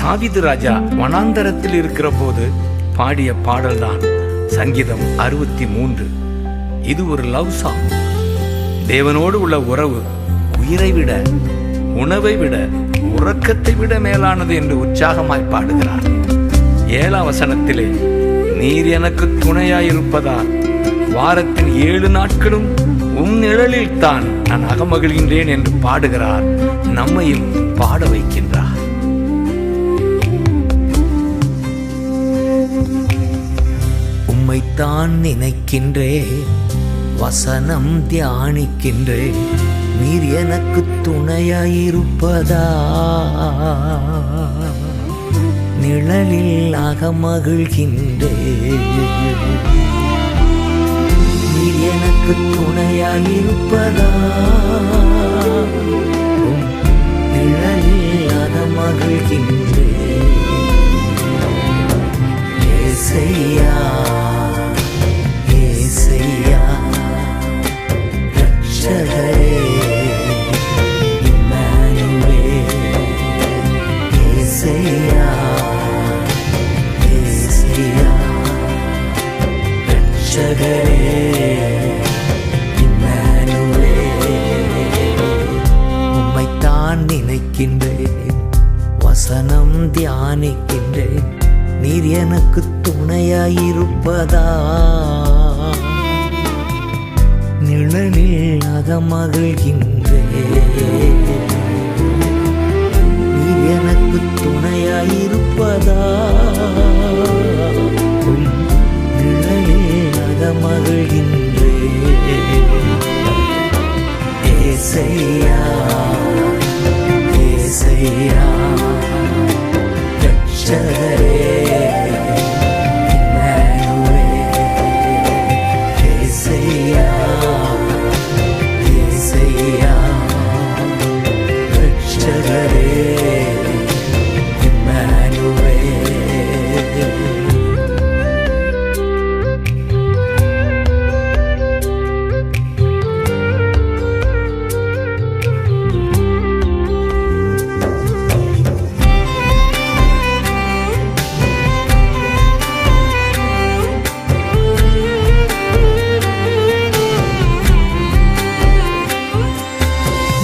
தாவீது ராஜா வனாந்தரத்தில் இருக்கிற போது பாடிய பாடல்தான் சங்கீதம் 63. இது ஒரு லவ் சாங். தேவனோடு உள்ள உறவு உயிரை விட, உணவை விட, உறக்கத்தை விட மேலானது என்று உற்சாகமாய் பாடுகிறார். 7ஆம் வசனத்திலே, நீர் எனக்கு துணையாயிருப்பதால் வாரத்தின் 7 நாட்களும் உம் நிழலில் தான் நான் அகமகிழ்கின்றேன் என்று பாடுகிறார். நம்மையும் பாட வைக்கின்றார். உம்மைத்தான் நினைக்கின்றேன், வசனம் தியானிக்கின்றேன், நீர் எனக்கு துணையாயிருப்பதா நிழலில் அகமகிழ்கின்றேன். நீர் எனக்கு துணையாயிருப்பதா நிழலில் அகமகிழ்கின்றேன். ஏசையா ஏசையா ரட்சகரே இம்மானுவேல். ஏசையா ஏசையா ரட்சகரே இம்மானுவேல். உம்மைத்தான் நினைக்கின்றேன், வசனம் தியானிக்கின்றேன், நீர் எனக்கு துணையாயிருப்பதா நிழலில் அகமகிழ்கின்றேன். நீர் எனக்கு துணையாயிருப்பதா நிழலில் அகமகிழ்கின்றேன். ஏசையா ஏசையா ரட்சகரே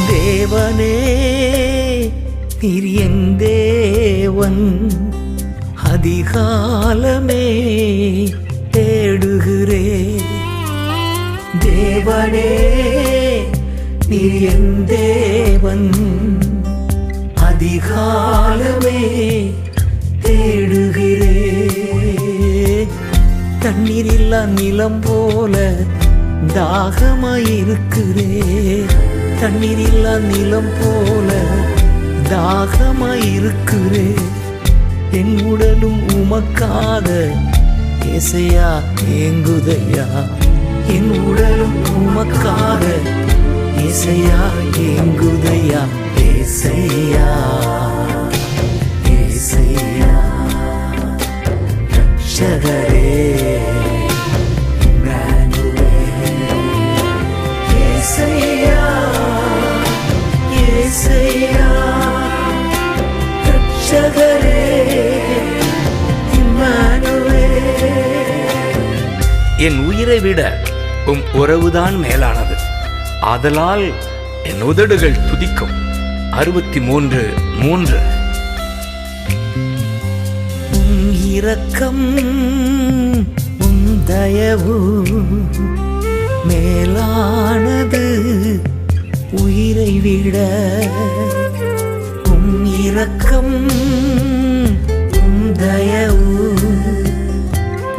தேவனே, நீர் என் தேவன், அதிகாலமே தேடுகிறே. தேவனே, நீர் என் தேவன், அதிகாலமே தேடுகிறே. தண்ணீரில்லா நிலம் போல தாகமாயிருக்கிறே. தண்ணீரில்லா நிலம் போல தாகமாயிருக்கிறே. என் உடலும் உமக்காக ஏசையா ஏங்குதையா. என் உடலும் உமக்காக ஏசையா ஏங்குதையா. ஏசையா ஏசையா ரட்சகரே ஏசையா ஏசையா ரட்சகரே இம்மானுவேல். என் உயிரை விட உம் உறவுதான் மேலானது, ஆதலால் என் உதடுகள் துதிக்கும். 63:3. உம் இரக்கம் உம் தயவு மேலானது உயிரை விட. உம் இரக்கம் உம் தயவு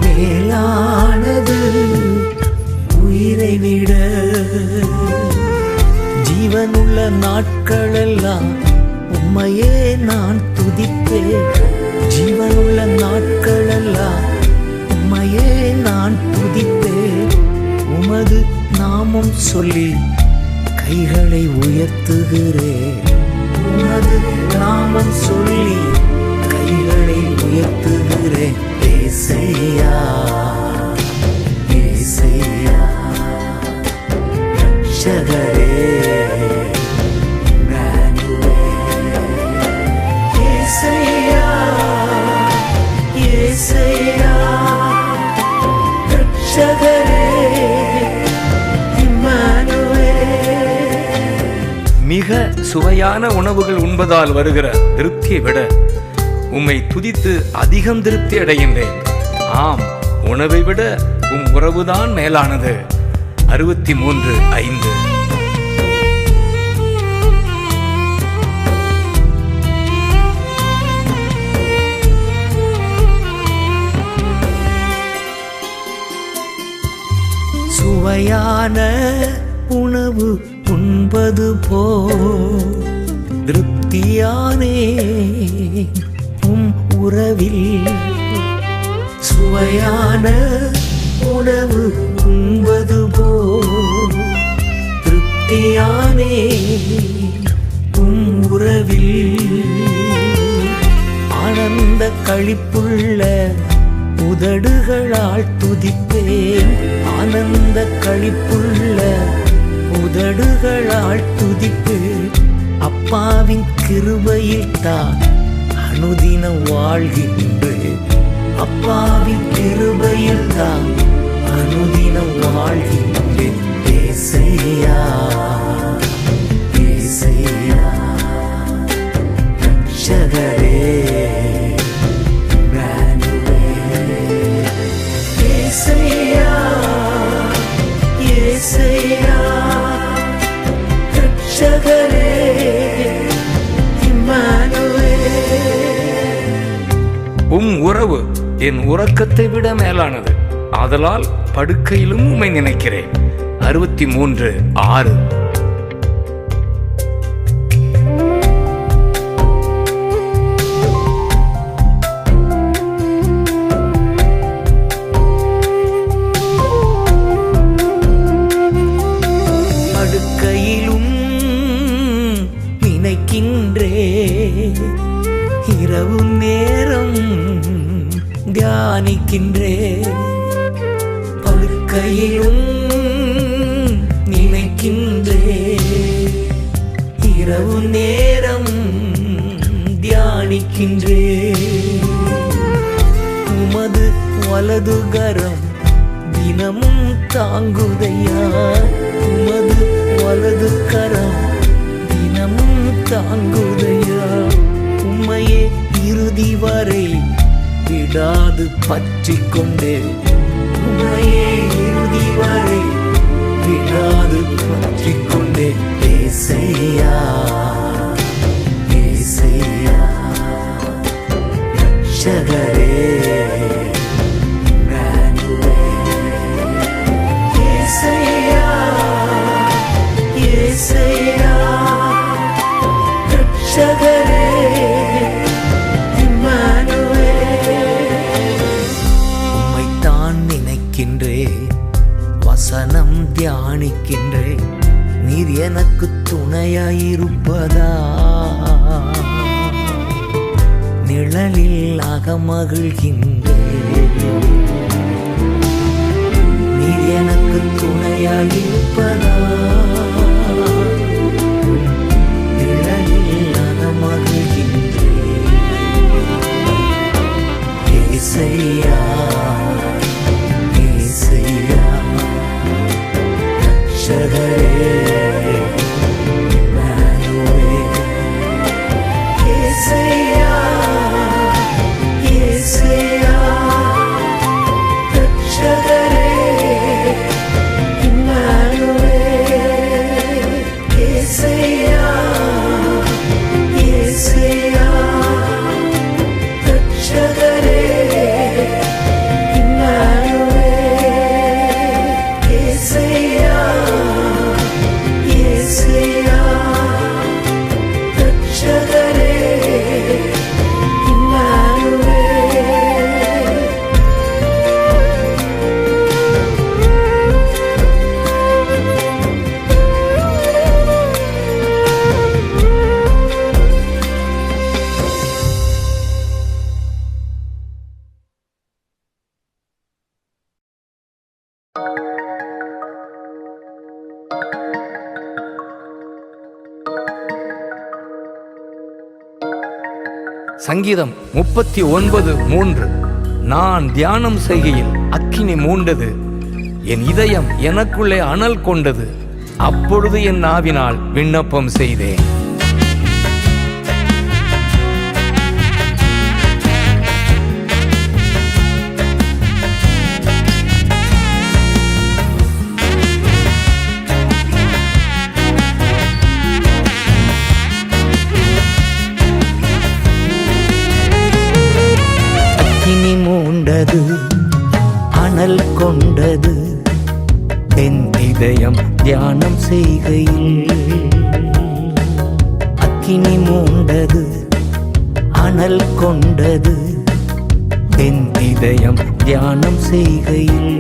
மேலானது உயிரை விட. ஜீவனுள்ள நாட்களெல்லாம் உம்மையே நான் துதிப்பேன். ஜீவனுள்ள நாட்களெல்லாம் உம்மையே நான் துதிப்பேன். உமது நாமம் சொல்லி கைகளை உயர்த்துகிறேன். உமது நாமம் சொல்லி கைகளை உயர்த்துகிறேன். ஏசையா ஏசையா ரட்சகரே இம்மானுவேல். ஏசையா மிக சுவையான உணவுகள் உண்பதால் வருகிற திருப்தியை விட உம்மை துதித்து அதிகம் திருப்தி அடைகின்றேன். ஆம், உணவை விட உம் உறவுதான் மேலானது. 63:5. சுவையான உணவு உண்பது போ திருப்தியானே உம் உறவில். சுவையான உணவு உண்பது போ திருப்தியானே உம் உறவில். ஆனந்த களிப்புள்ள உதடுகளால் துதிப்பேன். ஆனந்த களிப்புள்ள உதடுகளால் துதிப்பேன். அப்பாவின் கிருபையில் தான் அனுதினம் வாழ்கின்றேன். அப்பாவின் கிருபையில் தான் அனுதினம் வாழ்கின்றேன். ஏசையா ஏசையா ரட்சகரே ஏசையா ஏசையா ரட்சகரே உம் உறவு என் உறக்கத்தை விட மேலானது. ஆதலால் படுக்கையிலும் உம்மை நினைக்கிறேன். 63:6. படுக்கையிலும் நினைக்கின்றே, இரவு நேரம் தியானிக்கின்றே. படுக்கையிலும் நினைக்கின்றே, இரவு நேரம் தியானிக்கின்றே. உமது வலதுகரம் தினமும் தாங்குதையா. உமது வலது கரம் தினமும் தாங்குதையா. உம்மையே இறுதி வரை விடாது பற்றி கொண்டே. உம்மையே இறுதி வரை விடாது பற்றி கொண்டே. ஏசையா ஏசையா ரட்சகரே ஏசையா ஏசையா ரட்சகரே வசனம் தியானிக்கின்றே. நீர் எனக்கு துணையாயிருப்பதா. நிழலில் அகமகிழ்கின்றே. நீர் எனக்கு துணையாயிருப்பதா. நிழலில் அகமகிழ்கின்றே. ஏசையா ஏசையா ரட்சகரே ஏசையா ஏசையா ரட்சகரே ஏசையா ஏசையா ரட்சகரே சங்கீதம் 39:3. நான் தியானம் செய்கையில் அக்கினி மூண்டது, என் இதயம் எனக்குள்ளே அனல் கொண்டது. அப்பொழுது என் நாவினால் விண்ணப்பம் செய்தேன். அக்கினி மூண்டது, அனல் கொண்டது என் இதயம் தியானம் செய்கையில். அக்கினி மூண்டது, அனல் கொண்டது என் இதயம் தியானம் செய்கையில்.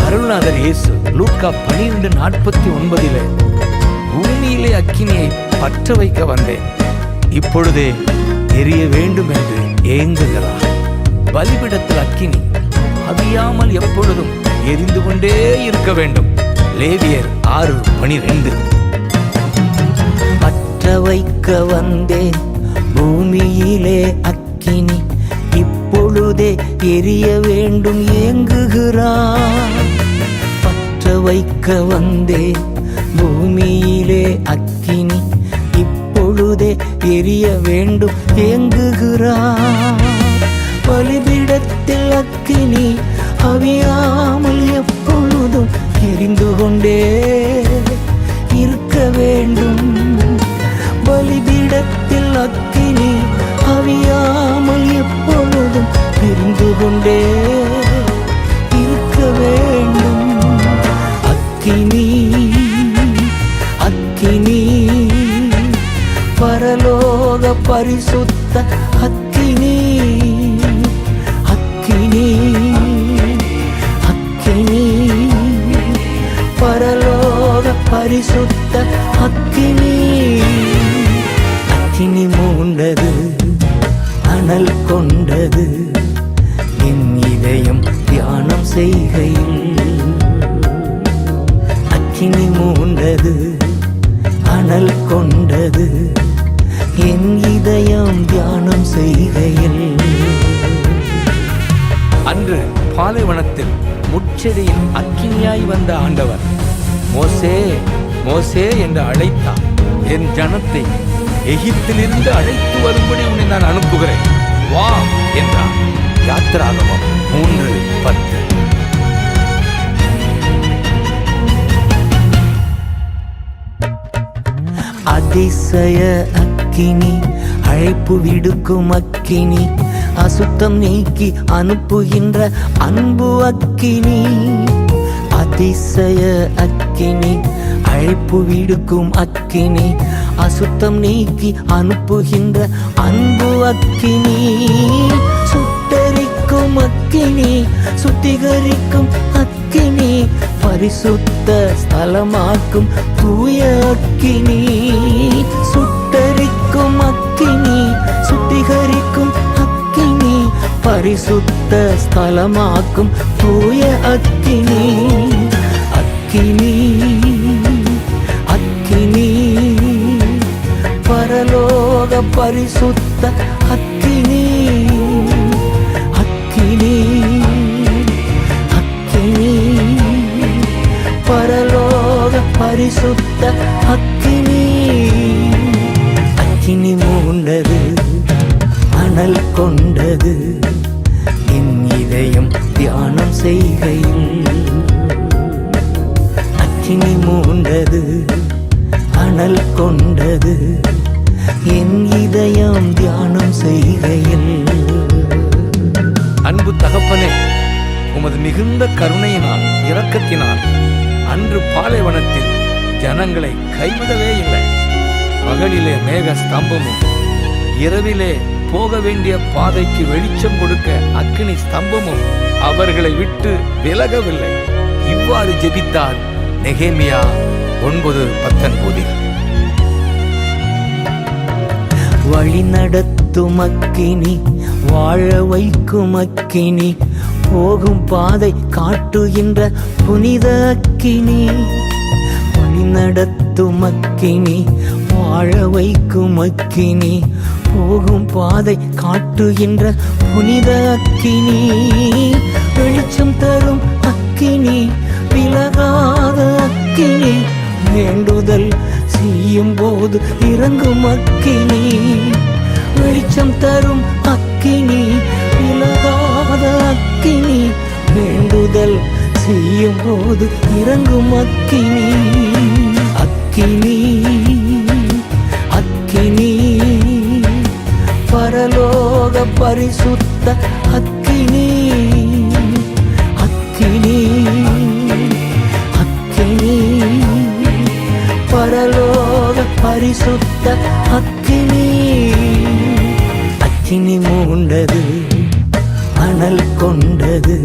அருள்நாதர் இயேசு லூக்கா 12:49 பூமியிலே அக்கினியை பற்ற வைக்க வந்தேன், இப்பொழுதே எரிய வேண்டும் என்று ஏங்குகிறார். பலிபீடத்தில் அக்கினி அவியாமல் எப்பொழுதும் எரிந்து கொண்டே இருக்க வேண்டும். லேவியர் 6:12. பற்ற வைக்க வந்தேன் பூமியிலே அக்கினி, இப்பொழுதே எரிய வேண்டும் ஏங்குகிறார். பற்ற வைக்க வந்தேன் பூமியிலே அக்கினி, இப்பொழுதே எரிய வேண்டும் ஏங்குகிறார். பலிபீடத்தில் அக்கினி அவியாமல் எப்பொழுதும் எரிந்து கொண்டே இருக்க வேண்டும். பலிபீடத்தில் அக்கினி அவியாமல் எப்பொழுதும் எரிந்து கொண்டே இருக்க வேண்டும். அக்கினி அக்கினி பரலோக பரிசுத்த அக்கினி. அக்கினி அக்கினி பரலோக பரிசுத்த அக்கினி. அக்கினி மூண்டது, அனல் கொண்டது என் இதயம் தியானம் செய்கையில். அக்கினி மூண்டது, அனல் கொண்டது என் இதயம் தியானம் செய்கையில். அன்று பாலைவனத்தில் முட்செடியில் அக்கினியாய் வந்த ஆண்டவர் மோசே மோசே என்று அழைத்தார். என் ஜனத்தை எகிப்திலிருந்து அழைத்து வரும்படி உன்னை நான் அனுப்புகிறேன், வா என்றார். யாத்திராகமம் 3:10. அதிசய அக்கினி, அழைப்பு விடுக்கும் அக்கினி, அசுத்தம் நீக்கி அனுப்புகின்ற அன்பு அக்கினி. அதிசய அக்கினி, அழைப்பு விடுக்கும் அக்கினி, அசுத்தம் நீக்கி அனுப்புகின்ற அன்பு அக்கினி. சுட்டரிக்கும் அக்கினி, சுத்திகரிக்கும் அக்கினி, பரிசுத்த ஸ்தலமாக்கும் தூய அக்கினி. சுட்டரிக்கும் அக்கினி, சுத்திகரிக்கும் அக்கினி, பரிசுத்த ஸ்தலமாக்கும் தூய அக்கினி. அக்கினி அக்கினி பரலோக பரிசுத்த அக்கினி. அக்கினி அக்கினி பரலோக பரிசுத்த அக்கினி. அக்கினி மூண்டது, அனல் கொண்டது என் இதயம் தியானம் செய்கையில். அக்கினி மூண்டது, அனல் கொண்டது என் இதயம் தியானம் செய்கையில். அன்பு தகப்பனே, உமது மிகுந்த கருணையினால் இரக்கத்தினால் அன்று பாலைவனத்தில் ஜனங்களை கைவிடவே இல்லை. பகலிலே மேக ஸ்தம்பமும் இரவிலே போக வேண்டிய பாதைக்கு வெளிச்சம் கொடுக்க அக்கினி ஸ்தம்பமும் அவர்களை விட்டு விலகவில்லை. இவ்வாறு ஜெபித்தார் நெகேமியா 9:19. வழி நடத்தும் அக்கினி, வாழ வைக்கும் அக்கினி, போகும் பாதை காட்டுகின்ற புனித அக்கினி. வழி நடத்தும் அக்கினி, வாழ வைக்கும் அக்கினி, போகும் பாதை காட்டுகின்ற புனித அக்கினி. வெளிச்சம் தரும் அக்கினி, விலகாத அக்கினி, வேண்டுதல் செய்யும் போது இறங்கும் அக்கினி, வெளிச்சம் தரும் அக்கினி, விலகாத அக்கினி, வேண்டுதல் செய்யும் போது இறங்கும் அக்கினி. அக்கினி அக்கினி பரலோக பரிசுத்த அக்கினி, அக்கினி அக்கினி பரலோக பரிசுத்த அக்கினி. அக்கினி மூண்டது, அனல் கொண்டது,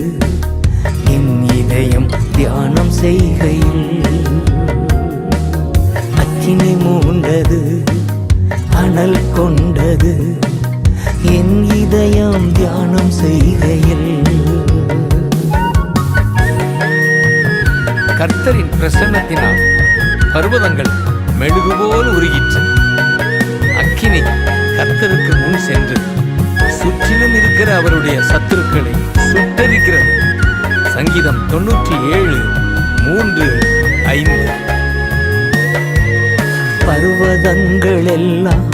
என் இதயம் தியானம் செய்கையில். அக்கினி மூண்டது, அனல் கொண்டது, என் இதயம் தியானம் செய்கையில். கர்த்தரின் பிரசன்னத்தினால் பர்வதங்கள் மெழுகுபோல் உருகிற்று. அக்கினி கர்த்தருக்கு முன் சென்று சுற்றிலும் இருக்கிற அவருடைய சத்துருக்களை சுட்டரிக்கிறது. சங்கீதம் 97:3-5. பர்வதங்கள் எல்லாம்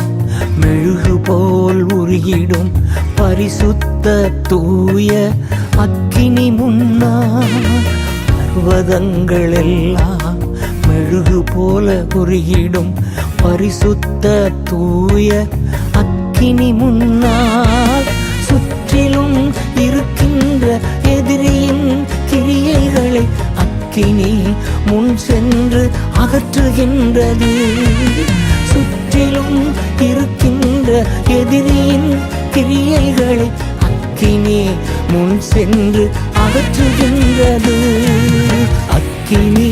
மெழுகு போல் உருகிடும் பரிசுத்த தூய அக்கினி முன்னா. பர்வதங்கள் எல்லாம் மெழுகு போல உருகிடும் பரிசுத்த தூய அக்கினி முன்னால், சுற்றிலும் இருக்கின்ற எதிரியின் கிரியைகளை அக்கினி முன் சென்று அகற்றுகின்றது. சுற்றிலும் இருக்கின்ற எதிரியின் கிரியைகளை அக்கினி முன் சென்று அகற்றுகின்றது. அக்கினி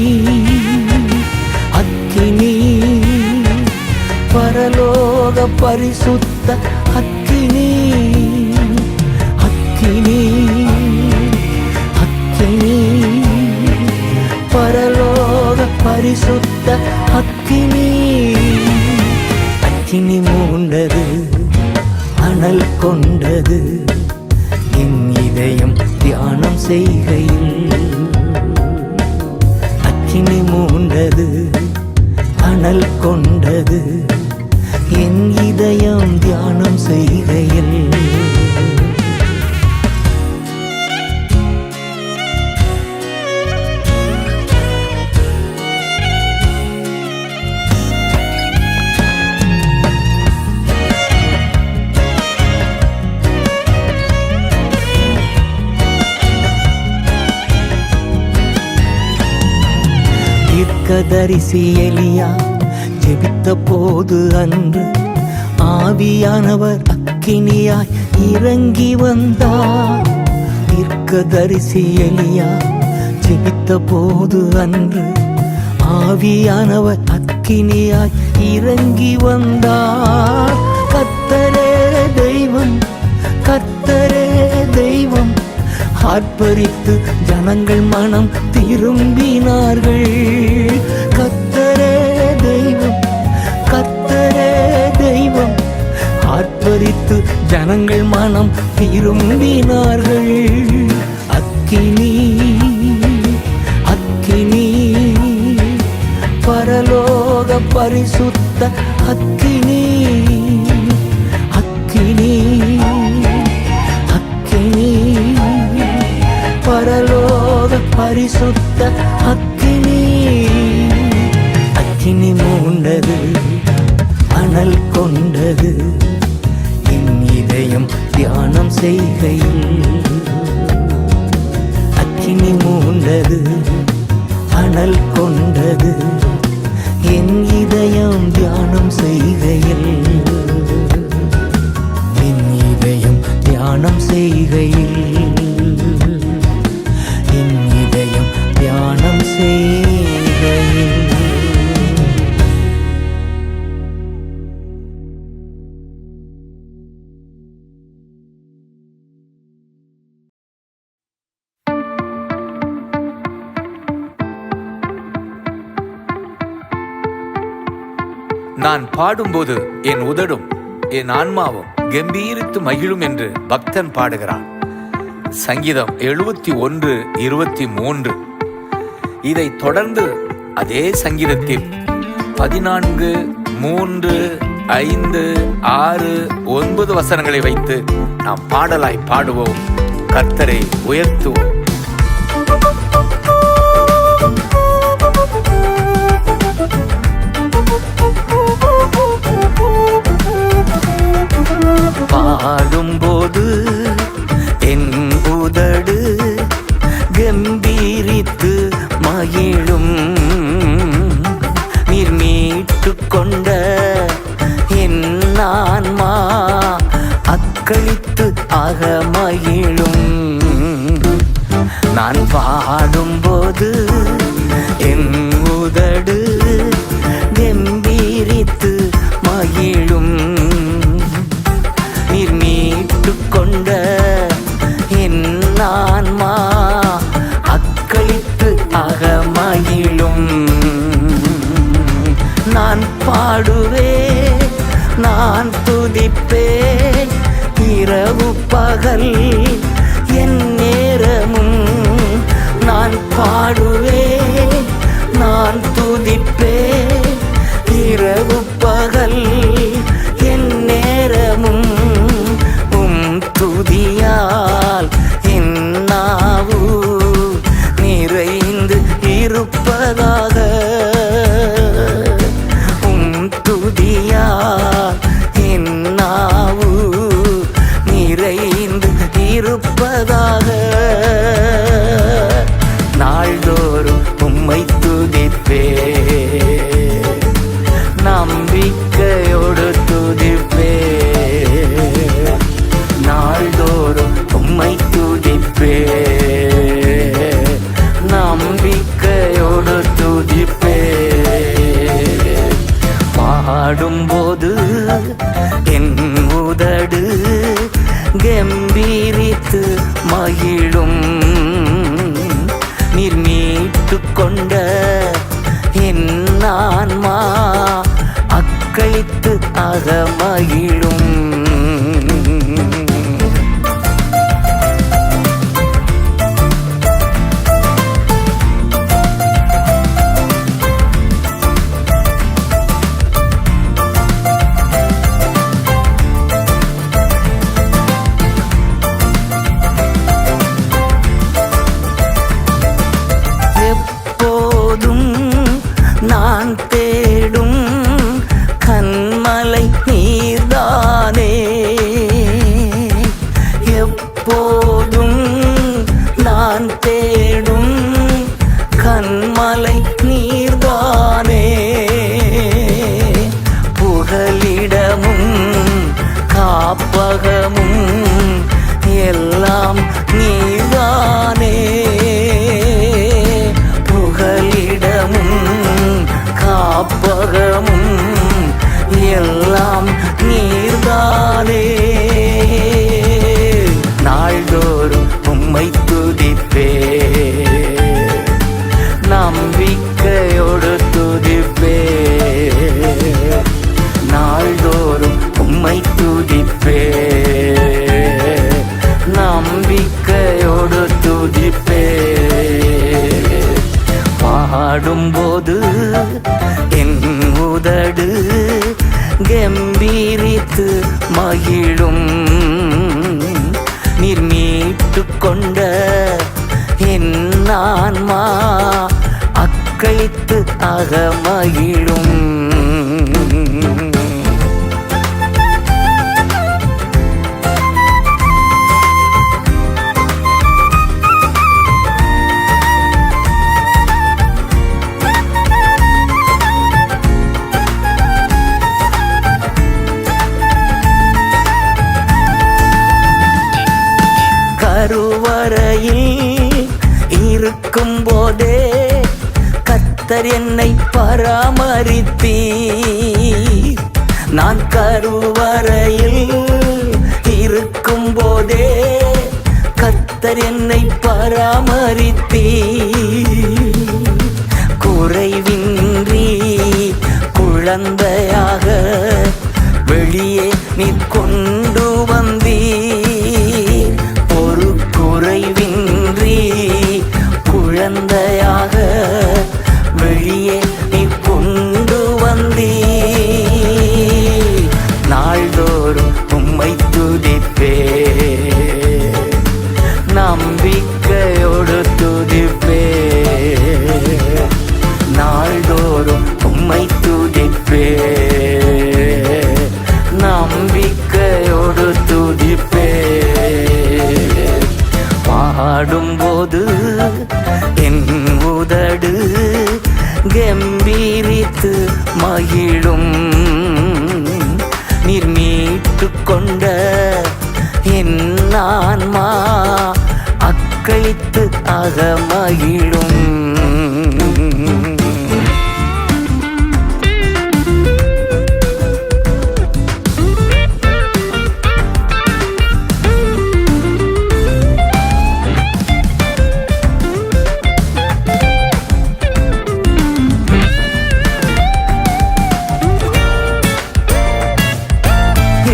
அக்கினி பரலோக பரிசுத்த அக்கினி, அக்கினி அக்கினி பரலோக பரிசுத்த அக்கினி. அக்கினி மூண்டது, அனல் கொண்டது, என் இதயம் தியானம் செய்கையில். அக்கினி மூண்டது, அனல் கொண்டது, என் இதயம் தியானம் செய்கையில். தீர்க்கதரிசி எலியா ஜெபித்த போது அன்று ஆவியானவர் அக்கினியாய் இறங்கி வந்தார். தீர்க்கதரிசி எலியா ஜெபித்த போது அன்று ஆவியானவர் அக்கினியாய் இறங்கி வந்தார். கர்த்தரே தெய்வம், கர்த்தரே தெய்வம், ஆர்ப்பரித்து ஜனங்கள் மனம் திரும்பினார்கள். கர்த்தரே தெய்வம், கர்த்தரே தெய்வம், ஆர்ப்பரித்து ஜனங்கள் மனம் திரும்பினார்கள். அக்கினி அக்கினி பரலோக பரிசுத்த அக்கினி, அக்கினி அக்கினி பரலோக பரிசுத்த அக்கினி. அக்கினி மூண்டது, அனல் கொண்டது, என் இதயம் தியானம் செய்கையில். அக்கினி மூண்டது, அனல் கொண்டது, என் இதயம் தியானம் செய்கையில். என் இதயம் தியானம் செய்கையில், என் இதயம் தியானம் செய்கையில். நான் பாடும்போது என் உதடும் என் ஆன்மாவும் கம்பீரித்து மகிழும் என்று பக்தன் பாடுகிறான். சங்கீதம் 71:23. இதை தொடர்ந்து அதே சங்கீதத்தில் 14, 3, 5, 6, 9 வசனங்களை வைத்து நாம் பாடலாய் பாடுவோம், கர்த்தரை உயர்த்துவோம். பாடும்போது என் உதடு கம்பீரித்து மகிழும், நீர் மீட்டு கொண்ட என் ஆன்மா அக்களித்து ஆக மகிழும். நான் பாடும்போது என் உதடு கம்பீரித்து மகிழும், நீர் மீட்டு கொண்ட என் ஆன்மா அக்களித்து ஆக மகிழும். நான் பாடுவே, நான் துதிப்பே, இரவு பகல் என் நேரமும். நான் பாடுவே, நான் துதிப்பே, இரவு பகல் என் நேரமும். துதியால் என் நாவு நிறைந்து இருப்பதாக, துதியால் என் நாவு நிறைந்து இருப்பதாக. நாள்தோறும் உம்மை துதிப்பே, நம்பிக்கையோடு துதிப்பே, நாள்தோறும் உம்மை துதிப்பே, நம்பிக்கையோடு துதிப்பே. பாடும்போது என் உதடு கம்பீரித்து மகிழும், நீர் மீட்டு கொண்ட என் ஆன்மா அக்களித்து ஆக மகிழும். நான் தேடும் கண்மலை நீர்தானே, எப்போதும் நான் தேடும் கண்மலை நீர்தானே. புகலிடமும் காப்பகமும் எல்லாம் நீர்தானே, புகலிடமும் காப்பகமும் எல்லாம் நீர்தானே. நாள்தோறும் உம்மை துதிப்பே, நம்பிக்கையோடு துதிப்பே, நாள்தோறும் உம்மை துதிப்பே, நம்பிக்கையோடு துதிப்பே. பாடும்போது என் உதடு கம்பீரித்து மகிழும், நீர் மீட்டு கொண்ட என் ஆன்மா அக்களித்து ஆக மகிழும். கருவறையில் இருக்கும் போதே கர்த்தர் என்னை பராமரித்தீர். நான் கருவறையில் இருக்கும் போதே கர்த்தர் என்னை பராமரித்தீர். குறைவின்றி குழந்தையாக வெளியே நீ கொண்டு வந்தீர். ஒரு குறைவின்றி குழந்தையாக வெளியே நீ கொண்டு வந்தீ. நாள்தோறும் உம்மை துதிப்பே, நம்பிக்கையோடு துதிப்பே. நாள்தோறும் உம்மை துதிப்பே, நம்பிக்கையோடு துதிப்பே. பாடும்போது என் உதடு கம்பீரித்து மகிழும். நீர் மீட்டு கொண்ட என் ஆன்மா அக்களித்து அகமகிழும்.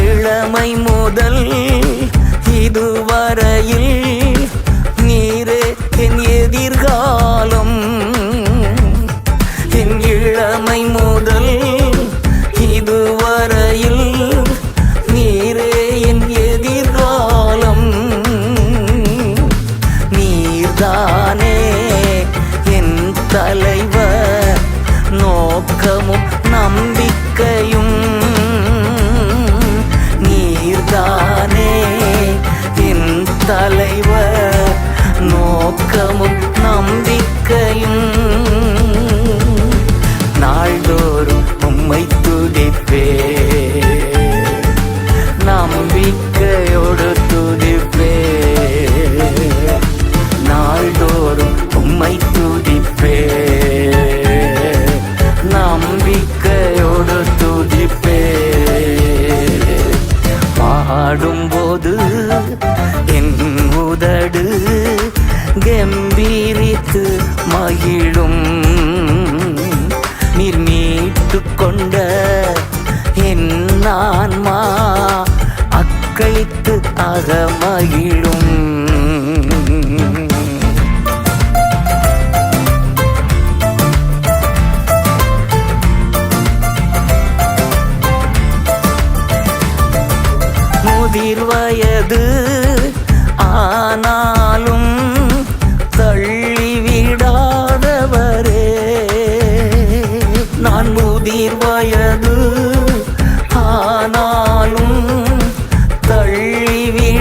இளமை முதல் இதுவரையில் நீரே என் எதிர்காலம். என் இளமை முதல் இதுவரையில் நீரே என் எதிர்காலம். நீர்தானே என் தலைவர், நோக்கமும் நம்பிக்கையும். நீர்தானே என் தலைவர், நோக்கமும் நம்பிக்கையும். நாள்தோறும் உம்மை துதிப்பே, நம்பிக்கையோடு துதிப்பே. நாள்தோறும் உம்மை துதிப்பே, நம்பிக்கையோடு துதிப்பே. பாடும்போது என் உதடு கம்பீரித்து மகிழும். நீர் மீட்டு கொண்ட என் ஆன்மா அக்களித்து அகமகிழும். முதிர் வயது ஆனாலும் தள்ளிவிடாதவரே. நான் முதிர் வயது ஆனாலும் தள்ளிவிடாதவரே.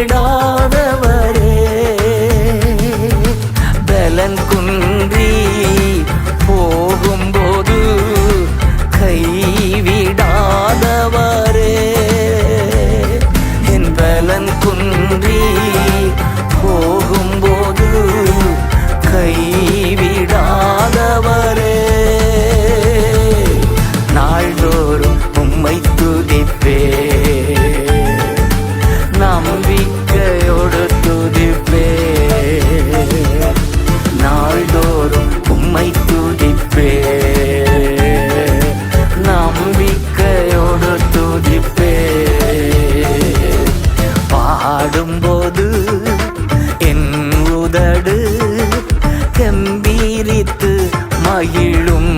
பலன் குன்றி போகும்போது கைவிடாதவரே. பலன் குன்றி போகும்போது கைவிடாதவரே. நாள்தோறும் உம்மை துதிப்பே, நம்பிக்கையோடு துதிப்பே. நாள்தோறும் உம்மை துதிப்பே, நம்பிக்கையோடு துதிப்பே. பாடும்போது என் உதடு கம்பீரித்து மகிழும்.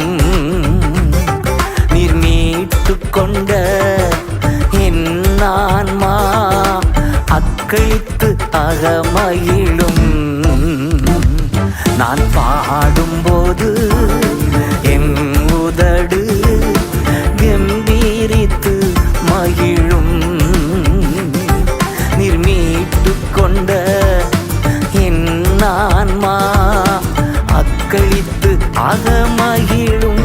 நீர் மீட்டு கொண்ட என் ஆன்மா அக்களித்து அகமகிழும். நான் பாடும்போது என் உதடு கம்பீரித்து மகிழும். நீர் மீட்டு கொண்ட என் ஆன்மா அக்களித்து அகமகிழும்.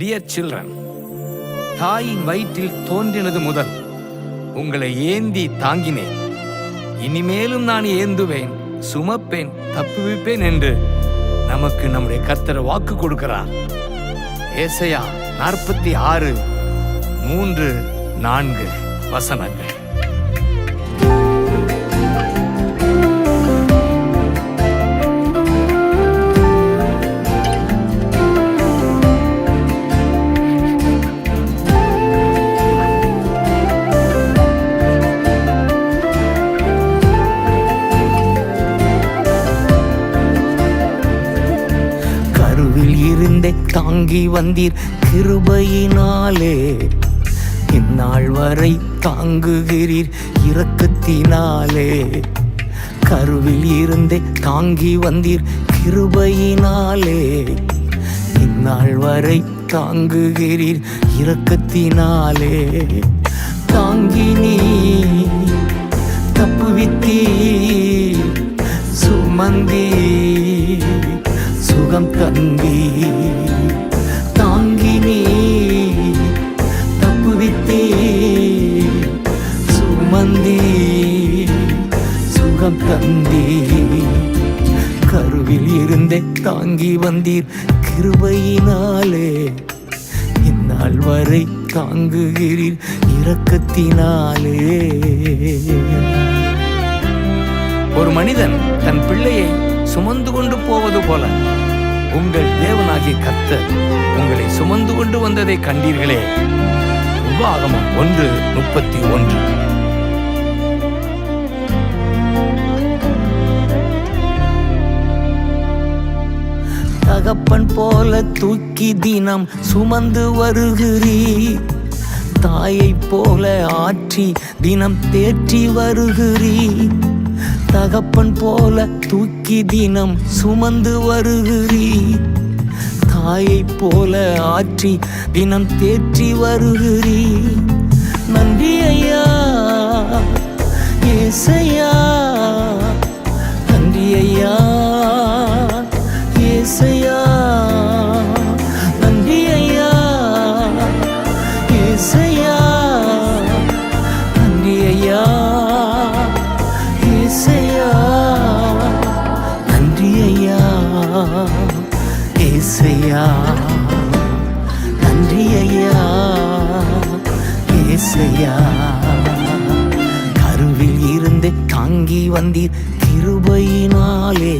Dear children, தாயின் வயிற்றில் தோன்றினது முதல் உங்களை ஏந்தி தாங்கினேன். இனிமேலும் நான் ஏந்துவேன், சுமப்பேன், தப்புவிப்பேன் என்று நமக்கு நம்முடைய கர்த்தர் வாக்கு கொடுக்கிறார். ஏசாயா 46:3-4 வசனங்கள். கருவில் இருந்தே தாங்கி வந்தீர் கிருபையினாலே, இந்நாள் வரை தாங்குகிறீர் இரக்கத்தினாலே. கருவில் இருந்தே தாங்கி வந்தீர் கிருபையினாலே, இந்நாள் வரை தாங்குகிறீர் இரக்கத்தினாலே. தாங்கி நீ தப்புவித்தீ சுமந்தி சுகம் தந்தி. தாங்கி நீ தப்புவித்தீ சுமந்தி சுகம் தந்தி. கருவில் இருந்தே தாங்கி வந்தீர் கிருபையினாலே, இந்நாள் வரை தாங்குகிறீர் இரக்கத்தினாலே. ஒரு மனிதன் தன் பிள்ளையை சுமந்து கொண்டு போவது போல உங்கள் தேவனாகிய கர்த்தர் உங்களை சுமந்து கொண்டு வந்ததை கண்டீர்களே. உபாகமம் 1:31. தகப்பன் போல தூக்கி தினம் சுமந்து வருகிறீர், தாயைப் போல ஆற்றி தினம் தேற்றி வருகிறீர். தகப்பன் போல தூக்கி தினம் சுமந்து வருகிறீர், தாயைப் போல ஆற்றி தினம் தேற்றி வருகிறீர். நன்றி ஐயா ஏசையா, நன்றி ஐயா ஏசையா, நன்றி ஐயா ஏசையா, நன்றி ஐயா ஏசையா, நன்றி ஐயா ஏசையா, நன்றி ஐயா ஏசையா. கருவில் இருந்து தாங்கி வந்தீர் கிருபையினாலே,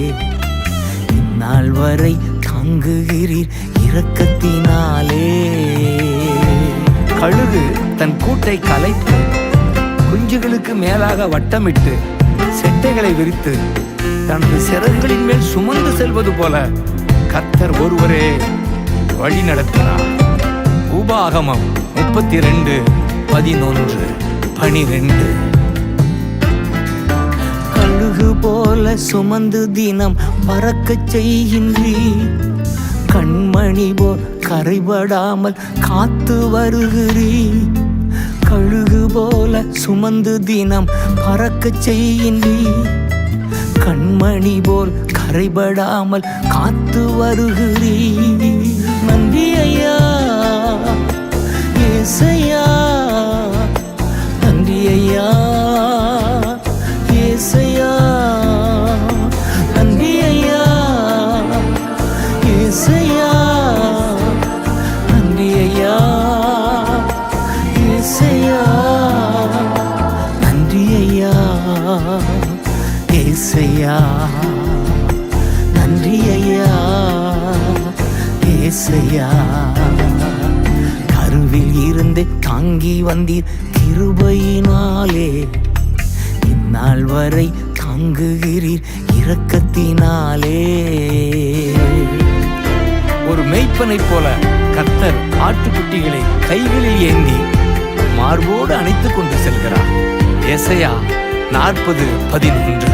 இந்நாள் வரை தாங்குகிறீர் இரக்கத்தினாலே. கழுகு தன் கூட்டை கலைத்து குஞ்சுகளுக்கு மேலாக வட்டமிட்டு செட்டைகளை விரித்து தனது சிறகுகளின் மேல் சுமந்து செல்வது போல கர்த்தர் ஒருவரே வழி நடத்தினார். உபாகமம் 32:11-12. கழுகு போல சுமந்து தினம் பறக்கச் செய்கின்றீர், கண்மணி போல் கரைபடாமல் காத்து வருகிறீர். கழுகு போல சுமந்து தினம் பறக்கச் செய்கின்றீர், கண்மணி போல் கரைபடாமல் காத்து வருகிறீர். நன்றி ஐயா ஏசையா, நன்றி ஐயா ஏசையா, நன்றி ஐயா ஏசையா, நன்றி ஐயா ஏசையா, நன்றி ஐயா ஏசையா, நன்றி ஐயா ஏசையா. கருவில் இருந்து தாங்கி வந்தீர் கிருபையினாலே, இந்நாள் வரை தாங்குகிறீர் இரக்கத்தினாலே. ஒரு மெய்ப்பனைப் போல கர்த்தர் ஆட்டுக்குட்டிகளை கைகளில் ஏந்தி மார்போடு அணைத்துக் கொண்டு செல்கிறார். ஏசாயா 40:11.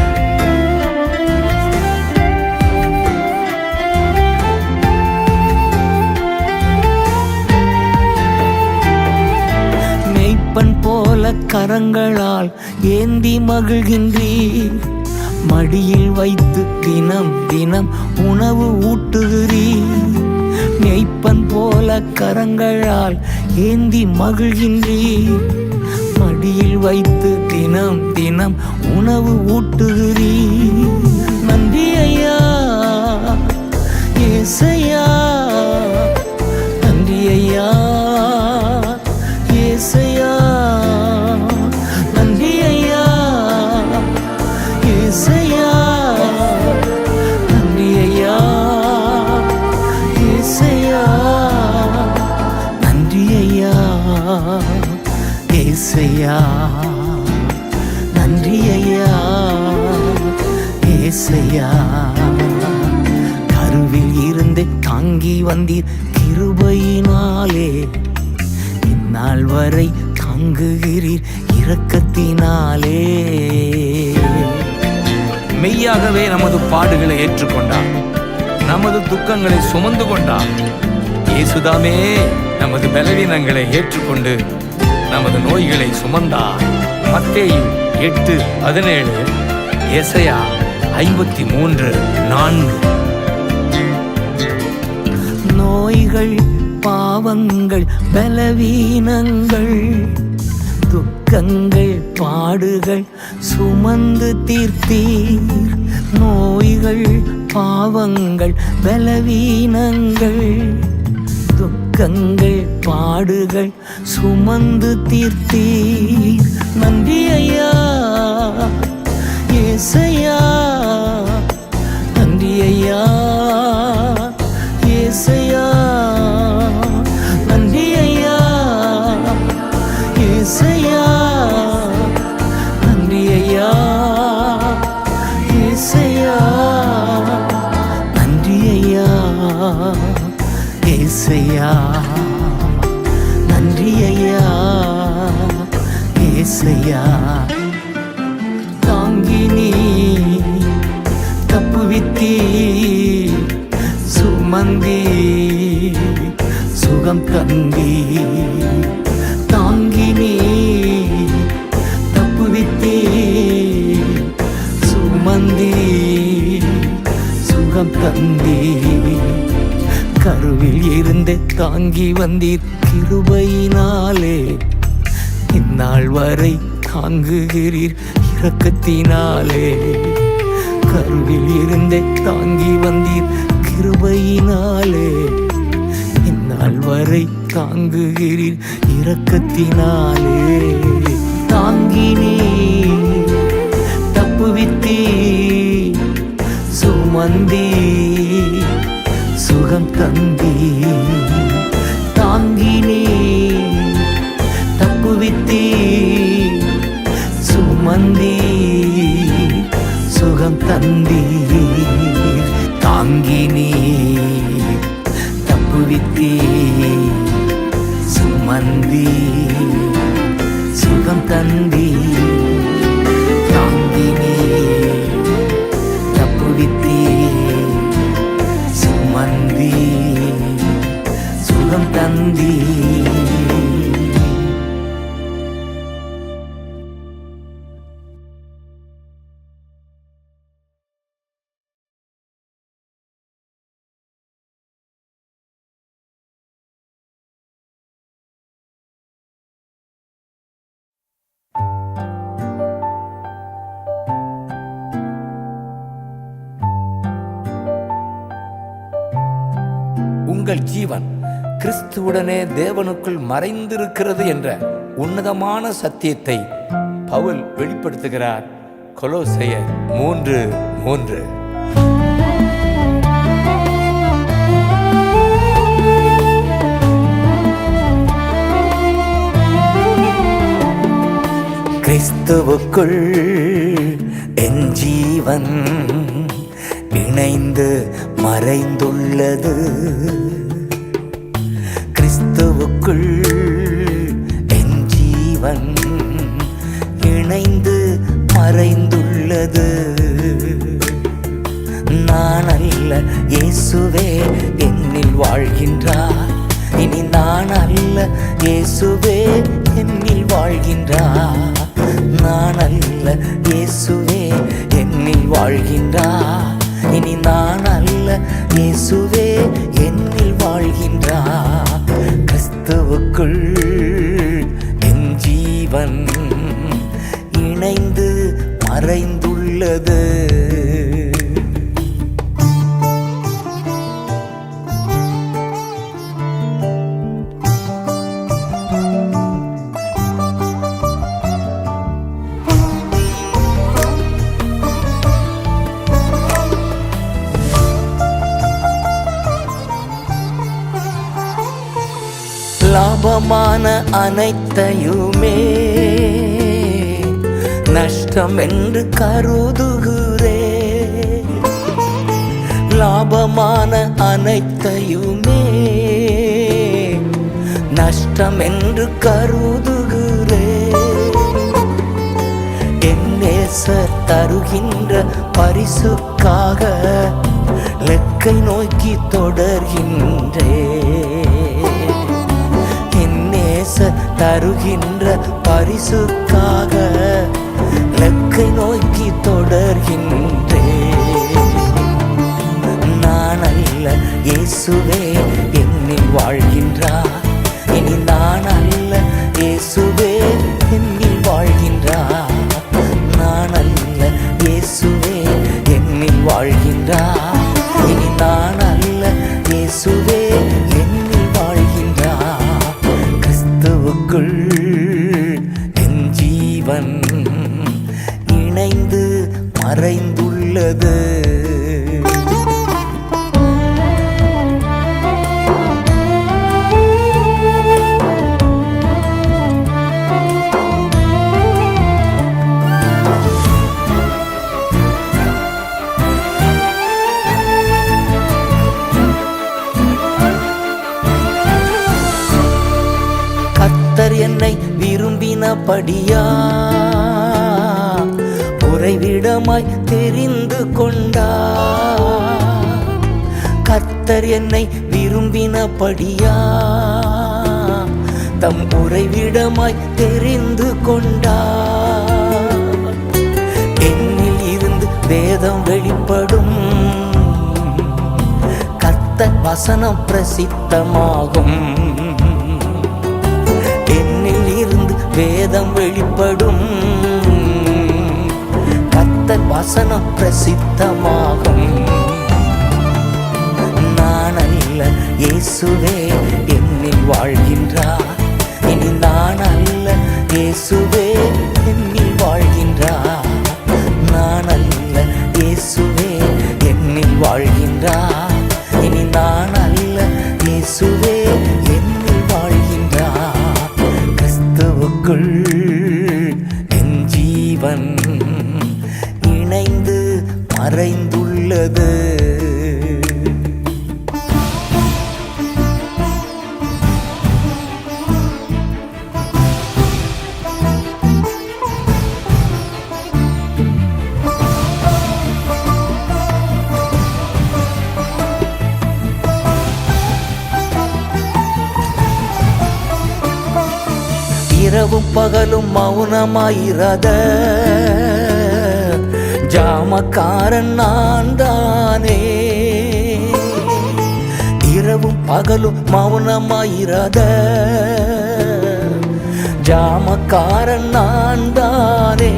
மெய்ப்பன் போல கரங்களால் ஏந்தி மகிழ்கின்றீர், மடியில் வைத்து தினம் தினம் உணவு ஊட்டுகிறீர். மெய்ப்பன் போல கரங்களால் ஏந்தி மகிழ்கின்றீர், மடியில் வைத்து தினம் தினம் உணவு ஊட்டுகிறீர். நன்றி ஐயா ஏசையா, ஏசையா நன்றி ஐயா ஏசையா. கருவில் இருந்து தாங்கி வந்தீர் கிருபையினாலே, இந்நாள் வரை தாங்குகிறீர் இரக்கத்தினாலே. மெய்யாகவே நமது பாடுகளை ஏற்றுக்கொண்டார், நமது துக்கங்களை சுமந்து கொண்டார். இயேசுதாமே நமது பலவீனங்களை ஏற்றுக்கொண்டு நமது நோய்களை சுமந்தார். மத்தேயு 8:17, ஏசாயா 53:4. நோய்கள் பாவங்கள் பலவீனங்கள் துக்கங்கள் பாடுகள் சுமந்து தீர்த்தீர். நோய்கள் பாவங்கள் பலவீனங்கள் துக்கங்கள் பாடுகள் சுமந்து தீர்த்தீர். நன்றி ஐயா ஏசையா நன்றி ஐயா ஏசையா நன்றி ஐயா ஏசையா நன்றி ஐயா ஏசையா நன்றி ஐயா ஏசையா நன்றி ஐயா ஏசையா. தாங்கி நீ தப்புவித்தீ சுமந்தி சுகம் தந்தி. தாங்கி நீ தப்புவித்தீ சுமந்தி சுகம் தந்தி. கருவில் இருந்து தாங்கி வந்தீர் கிருபையினாலே, இந்நாள் வரை தாங்குகிறீர் இரக்கத்தினாலே. கருவில் இருந்து தாங்கி வந்தீர் கிருபையினாலே, இந்நாள் வரை தாங்குகிறீர் இரக்கத்தினாலே. தாங்கினே தப்புவித்தீ சுமந்தி சுகம் தந்தி. தாங்கினே தப்புவித்தீ சுமந்தி சுகம் தந்தி. தாங்கினே தப்புவித்தீ சுமந்தி சுகம் தந்தி. தாங்கினே தப்புவித்தீ சுமந்தி சுகம் தந்தி. உங்கள் ஜீவன் கிறிஸ்துவுடனே தேவனுக்குள் மறைந்திருக்கிறது என்ற உன்னதமான சத்தியத்தை பவுல் வெளிப்படுத்துகிறார். கொலோசையர் 3:3. கிறிஸ்துவுக்குள் என் ஜீவன் இணைந்து மறைந்துள்ளது. கிறிஸ்துவுக்குள் என் ஜீவன் இணைந்து மறைந்துள்ளது. நான் அல்ல இயேசுவே என்னில் வாழ்கின்றார். இனி நான் அல்ல இயேசுவே என்னில் வாழ்கின்றார். நான் அல்ல இயேசுவே என்னில் வாழ்கின்றார். இனி நான் அல்ல இயேசுவே என்னில் வாழ்கின்றார். கிறிஸ்துவுக்குள் என் ஜீவன் இணைந்து மறைந்துள்ளது. லாபமான அனைத்தையுமே நஷ்டம் என்று கருதுகிறே. லாபமான அனைத்தையுமே நஷ்டம் என்று கருதுகிறே. என் நேசர் தருகின்ற பரிசுக்காக லெக்கை நோக்கி தொடர்கின்றே. என் நேசர் தருகின்ற பரிசுக்காக லெக்கை நோக்கி தொடர்கின்றே. நான் அல்ல இயேசுவே என்னில் வாழ்கின்றார். இனி நான் அல்ல இயேசுவே என்னில் வாழ்கின்றார். நான் அல்ல இயேசுவே என்னில் வாழ்கின்றார். இனி நான் அல்ல இயேசுவே என்னில் வாழ்கின்றார். கிறிஸ்துவுக்குள் என் ஜீவன் இணைந்து மறைந்துள்ளது. கர்த்தர் என்னை விரும்பினபடியா உறைவிடமாய் தெரிந்து கொண்டார். கர்த்தர் என்னை விரும்பினபடியா தம் உறைவிடமாய் தெரிந்து கொண்டார். என்னில் இருந்து வேதம் வெளிப்படும். கர்த்தர் வசனம் பிரசித்தமாகும். இருந்து வேதம் வெளிப்படும். கர்த்தர் வசனம் பிரசித்தமாகும். நான் அல்ல இயேசுவே என்னில் வாழ்கின்றார். இனி நான் அல்ல இயேசுவே என்னில் வாழ்கின்றார். நான் அல்ல இயேசுவே என்னில் வாழ்கின்றார். இனி நான் அல்ல இயேசுவே என்னில் வாழ்கின்றார். கிறிஸ்துவுக்குள் என் ஜீவன் இணைந்து மறைந்துள்ளது. இரவும் பகலும் மௌனமாயிராத ஜாமக்காரன் நான் தானே. இரவும் பகலும் மௌனமாயிராத ஜாமக்காரன் நான் தானே.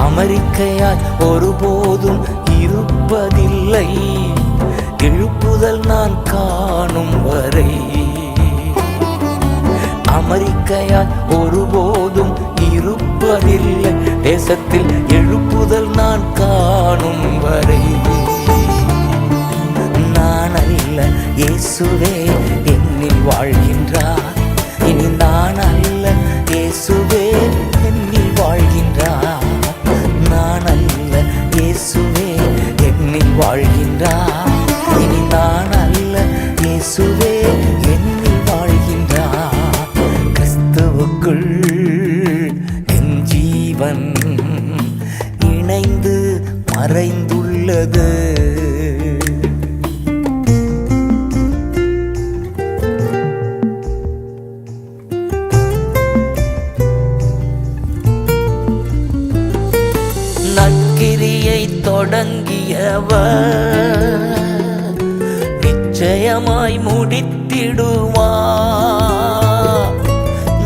அமெரிக்கையாய் ஒருபோதும் இருப்பதில்லை. எழுப்புதல் நான் காணும் வரை. அமெரிக்கையால் ஒருபோதும் இருப்பதில்லை. தேசத்தில் எழுப்புதல் நான் காணும் வரை. நான் அல்ல இயேசுவே என்னில் வாழ்கின்றார். இனி நான் அல்ல இயேசுவே என்னில் வாழ்கின்றார். நான் அல்ல இயேசுவே என்னில் வாழ்கின்றார். இனி நான் அல்ல இயேசுவே என்னில் வாழ்கின்றார். கிறிஸ்துவுக்குள் என் ஜீவன் இணைந்து மறைந்துள்ளது. நற்கிரியை தொடங்கியவர் நிச்சயமாய் முடித்திடுவார்.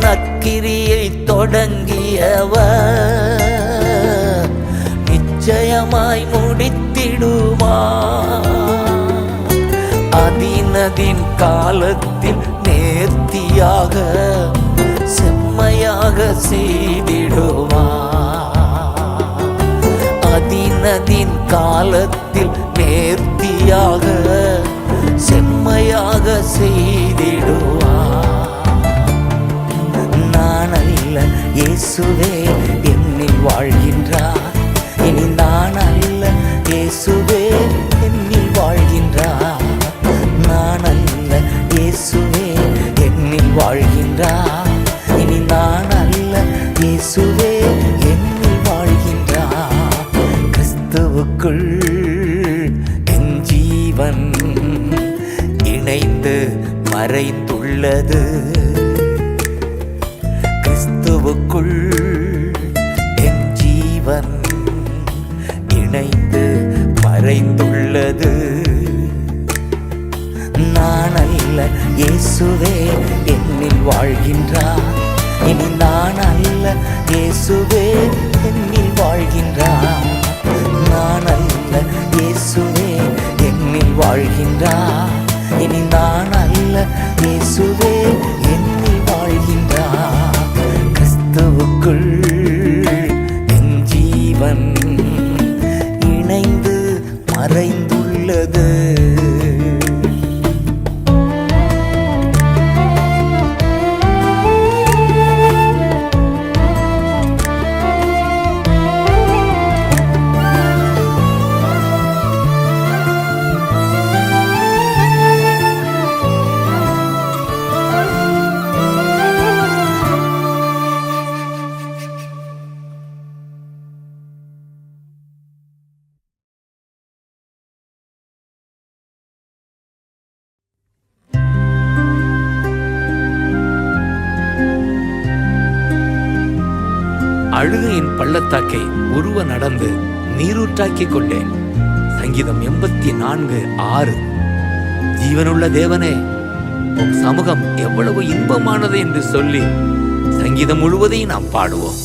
நற்கிரியை தொடங்கியவர் நிச்சயமாய் முடித்திடுவார். அதினதின் காலத்தில் நேர்த்தியாக செம்மையாக செய்திடுவார். அதினதின் காலத்தில் நேர்த்தியாக செம்மையாக செய்திடுவார். இயேசுவே என்னில் வாழ்கின்றார். இனி நான் அல்ல, இயேசுவே என்னில் வாழ்கின்றார். நான் அல்ல, இயேசுவே என்னில் வாழ்கின்றார். இனி நான் அல்ல, இயேசுவே என்னில் வாழ்கின்றார். கிறிஸ்துவுக்குள் என் ஜீவன் இணைந்து மறைந்துள்ளது. கிறிஸ்துவுக்குள் என் ஜீவன் இணைந்து மறைந்துள்ளது. நான் அல்ல, இயேசுவே என்னில் வாழ்கின்றார். இனி நான் அல்ல, இயேசுவே என்னில் வாழ்கின்றார். நான் அல்ல, இயேசுவே என்னில் வாழ்கின்றார். இனி நான் அல்ல, இயேசுவே என்னில் வாழ்கின்றார். கிறிஸ்துவுக்குள் என் ஜீவன் இணைந்து மறைந்துள்ளது. அழுகையின் பள்ளத்தாக்கை உருவ நடந்து நீரூற்றாக்கிக் கொண்டேன். சங்கீதம் 84:6. ஜீவனுள்ள தேவனே, உம் சமூகம் எவ்வளவு இன்பமானது என்று சொல்லி சங்கீதம் முழுவதையும் நாம் பாடுவோம்.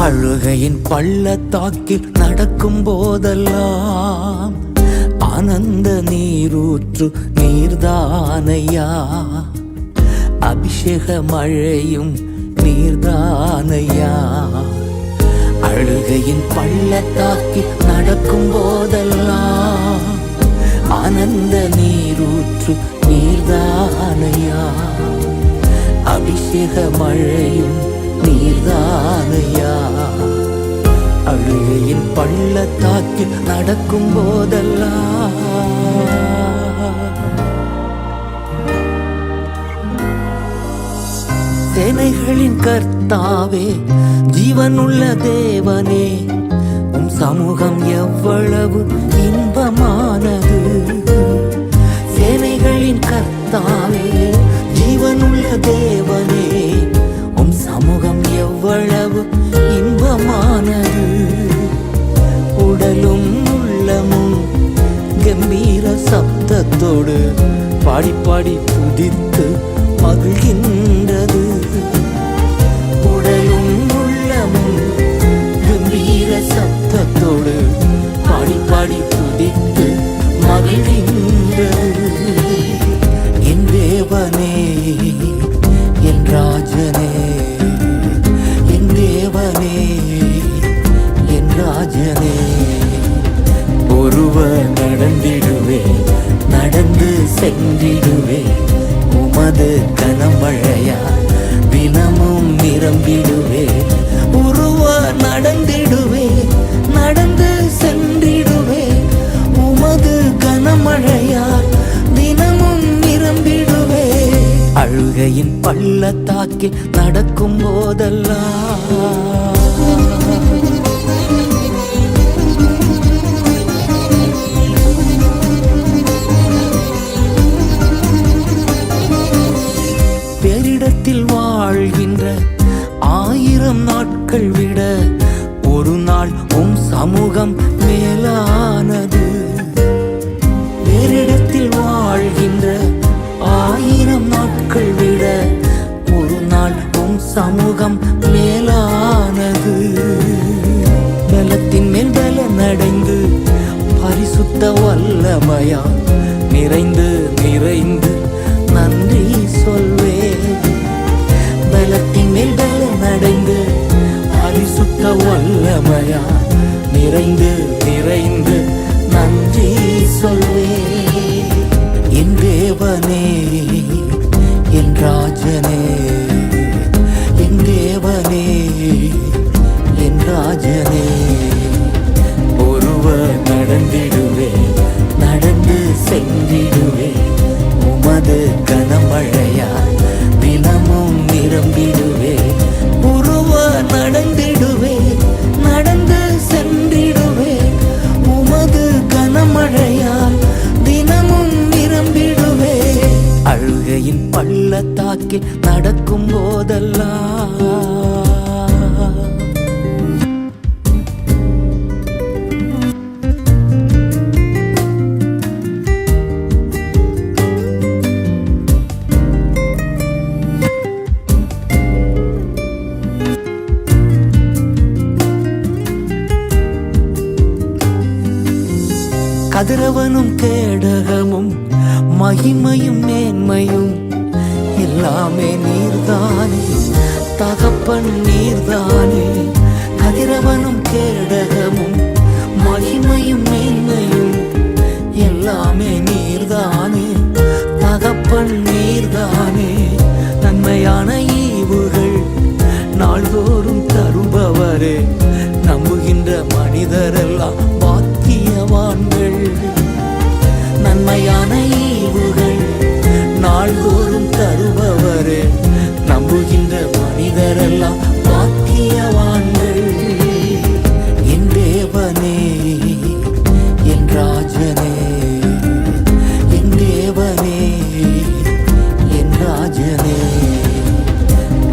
அழுகையின் பள்ளத்தாக்கில் நடக்கும் போதெல்லாம் ஆனந்த நீரூற்று நீர்தானையா. அபிஷேக மழையும் நீர்தானையா. அழுகையின் பள்ளத்தாக்கில் நடக்கும் போதெல்லாம் ஆனந்த நீரூற்று நீர்தானையா. அபிஷேக மழையும் நீர்தானையா. அழுகையின் பள்ளத்தாக்கில் நடக்கும் போதெல்லாம் சேனைகளின் கர்த்தாவே, ஜீவனுள்ள தேவனே, உம் சமூகம் எவ்வளவு இன்பமானது. சேனைகளின் கர்த்தாவே, ஜீவனுள்ள தேவனே, உம் சமூகம் எவ்வளவு இன்பமானது. உடலும் உள்ளமும் கம்பீர சப்தத்தோடு பாடி பாடி துதித்து மகிழ்கின்றது. உடலும் உள்ளமும் கம்பீர சப்தத்தோடு பாடி பாடி துதித்து மகிழ்கின்றது. என் தேவனே, என் ராஜனே, என் தேவனே, என் ராஜனே, ஒருவர் நடந்திடுவே, நடந்து சென்றிடுவே, உமது கனமழையா தினமும் நிரம்பிடுவே. ஒருவர் நடந்திடுவே, நடந்து சென்றிடுவே, உமது கனமழையால் தினமும் நிரம்பிடுவே. அழுகையின் பள்ளத்தாக்கில் நடக்கும் போதெல்லாம் பேரிடத்தில் வாழ்கின்ற 1000 நாட்கள் விட ஒரு நாள் உம் சமூகம் மேலானது. பேரிடத்தில் வாழ்கின்ற 1000 நாட்கள் விட ஒரு நாள் உம் சமூகம் மேலானது. பலத்தின் மேல் பல நட வல்லமையா நிறைந்து நிறைந்து நன்றி சொல்வேன். என் தேவனே, என் ராஜனே, என் தேவனே, என் ராஜனே. ஒருவர் நடந்திடுவே, நடந்து சென்றிடுவே, உமது கனமழையா தினமும் நிரம்பிடுவே. ஒருவர் நடந்திடுவே, நடந்து சென்றிடுவே, உமது கனமழையால் தினமும் நிரம்பிடுவே. அழுகையின் பள்ளத்தாக்கில் நடக்கும் போதெல்லாம் கதிரவனும் கேடகமும் மகிமையும் மேன்மையும் எல்லாமே நீர்தானே தகப்பன், நீர்தானே. கதிரவனும் கேடகமும் மகிமையும் மேன்மையும் எல்லாமே நீர்தானே தகப்பன், நீர்தானே. நன்மையான ஈவுகள் நாள்தோறும் தருபவரே, நம்புகின்ற மனிதரெல்லாம் பாக்கியவான்கள். நன்மையான ஈவுகள் நாள்தோறும் தருபவரே, நம்புகின்ற மனிதரெல்லாம் பாக்கியவான்கள். என் தேவனே, என் ராஜனே, என் தேவனே, என் ராஜனே.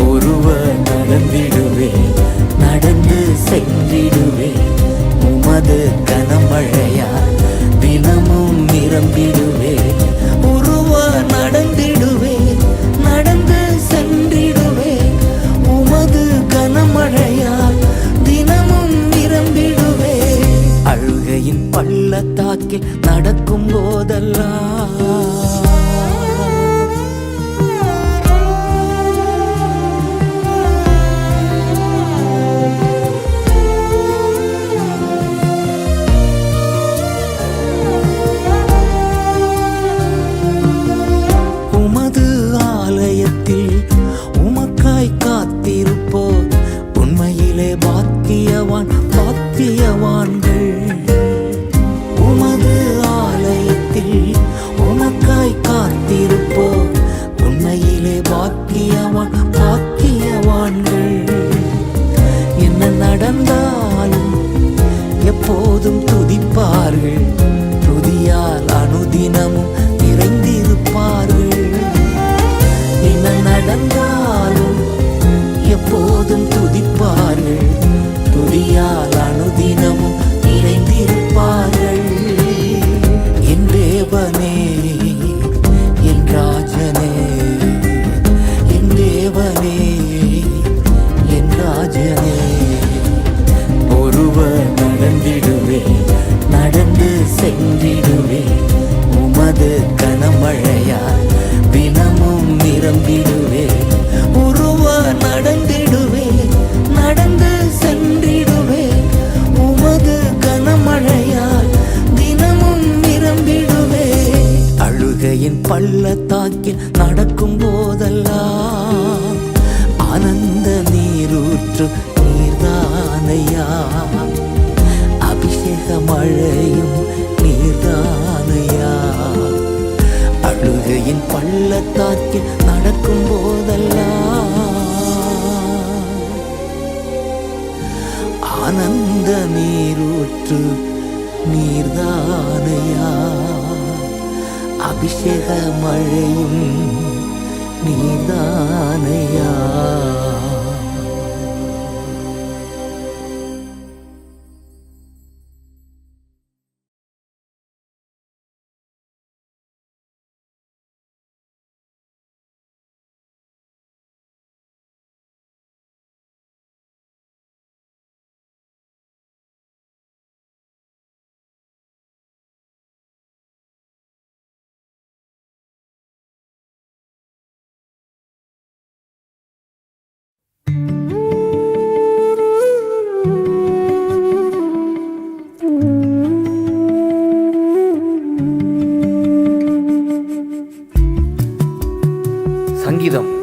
ஒருவர் நடந்திடுவே, நடந்து சென்றிடுவே, உமது கனமழையா தினமும் நிரம்பிடுவே. ஒருவர் நடந்திடுவே, நடந்து சென்றிடுவே, உமது கனமழையால் தினமும் நிரம்பிடுவே. அழுகையின் பள்ளத்தாக்கில் நடக்கும் போதெல்லாம் உமக்காய் காத்திருப்போர் உண்மையிலே பாக்கியவான், பாக்கியவான்கள். உமது ஆலயத்தில் உமக்காய் காத்திருப்போர் உண்மையிலே பாக்கியவான், பாக்கியவான்கள். என்ன நடந்தாலும் எப்போதும் துதிப்பார்கள், துதியால் அனுதினமும் நிறைந்திருப்பார்கள். என்ன நடந்தாலும் எப்போதும் துதிப்பார்கள், துதியால் அனுதினமும் நிறைந்திருப்பார்கள். என் தேவனே, என் ராஜனே, என் தேவனே, என் ராஜனே. ஒருவர் நடந்திடுவே, நடந்து சென்றிடுவே, உமது கனமழையா தினமும் நிரம்பிடுவே. ஒருவர் நடந்திடுவே, நடந்து சென்றிடுவே, உமது கனமழையால் தினமும் நிரம்பிடுவே. அழுகையின் பள்ளத்தாக்கில் நடக்கும் போதெல்லாம் ஆனந்த நீரூற்று நீர்தானையா. அபிஷேக மழையும் நீர்தானையா. அழுகையின் பள்ளத்தாக்கில் நடக்கும் போதெல்லாம் ஆனந்த நீரூற்று நீர்தானையா. அபிஷேக மழையும் நீர்தானையா.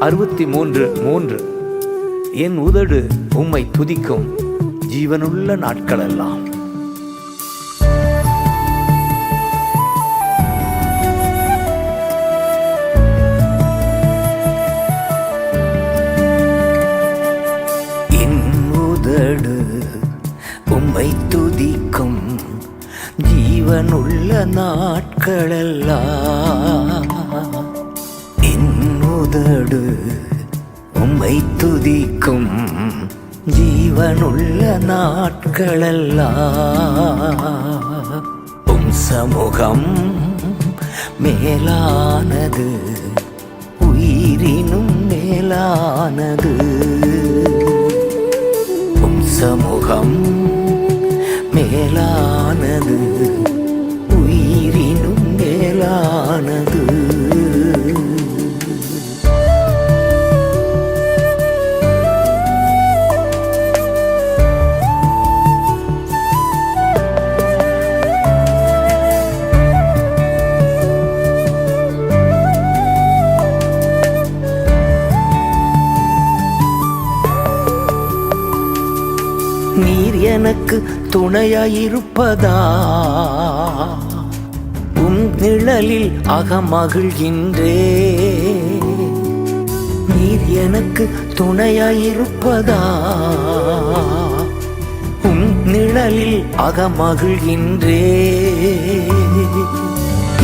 63:3. என் உதடு உம்மை துதிக்கும் ஜீவனுள்ள நாட்களெல்லாம். உம்மை துதிக்கும் ஜீவனுள்ள நாட்களெல்லாம். என் உதடு உம்மை துதிக்கும் ஜீவனுள்ள நாட்களெல்லாம். உம் சமூகம் மேலானது, உயிரினும் மேலானது. சமூகம் மேலானது, உயிரினும் மேலானது. நீர் எனக்கு துணையாயிருப்பதா, உம் நிழலில் அகமகிழ்கின்றே. நீர் எனக்கு துணையாயிருப்பதா, உம் நிழலில் அகமகிழ்கின்றே.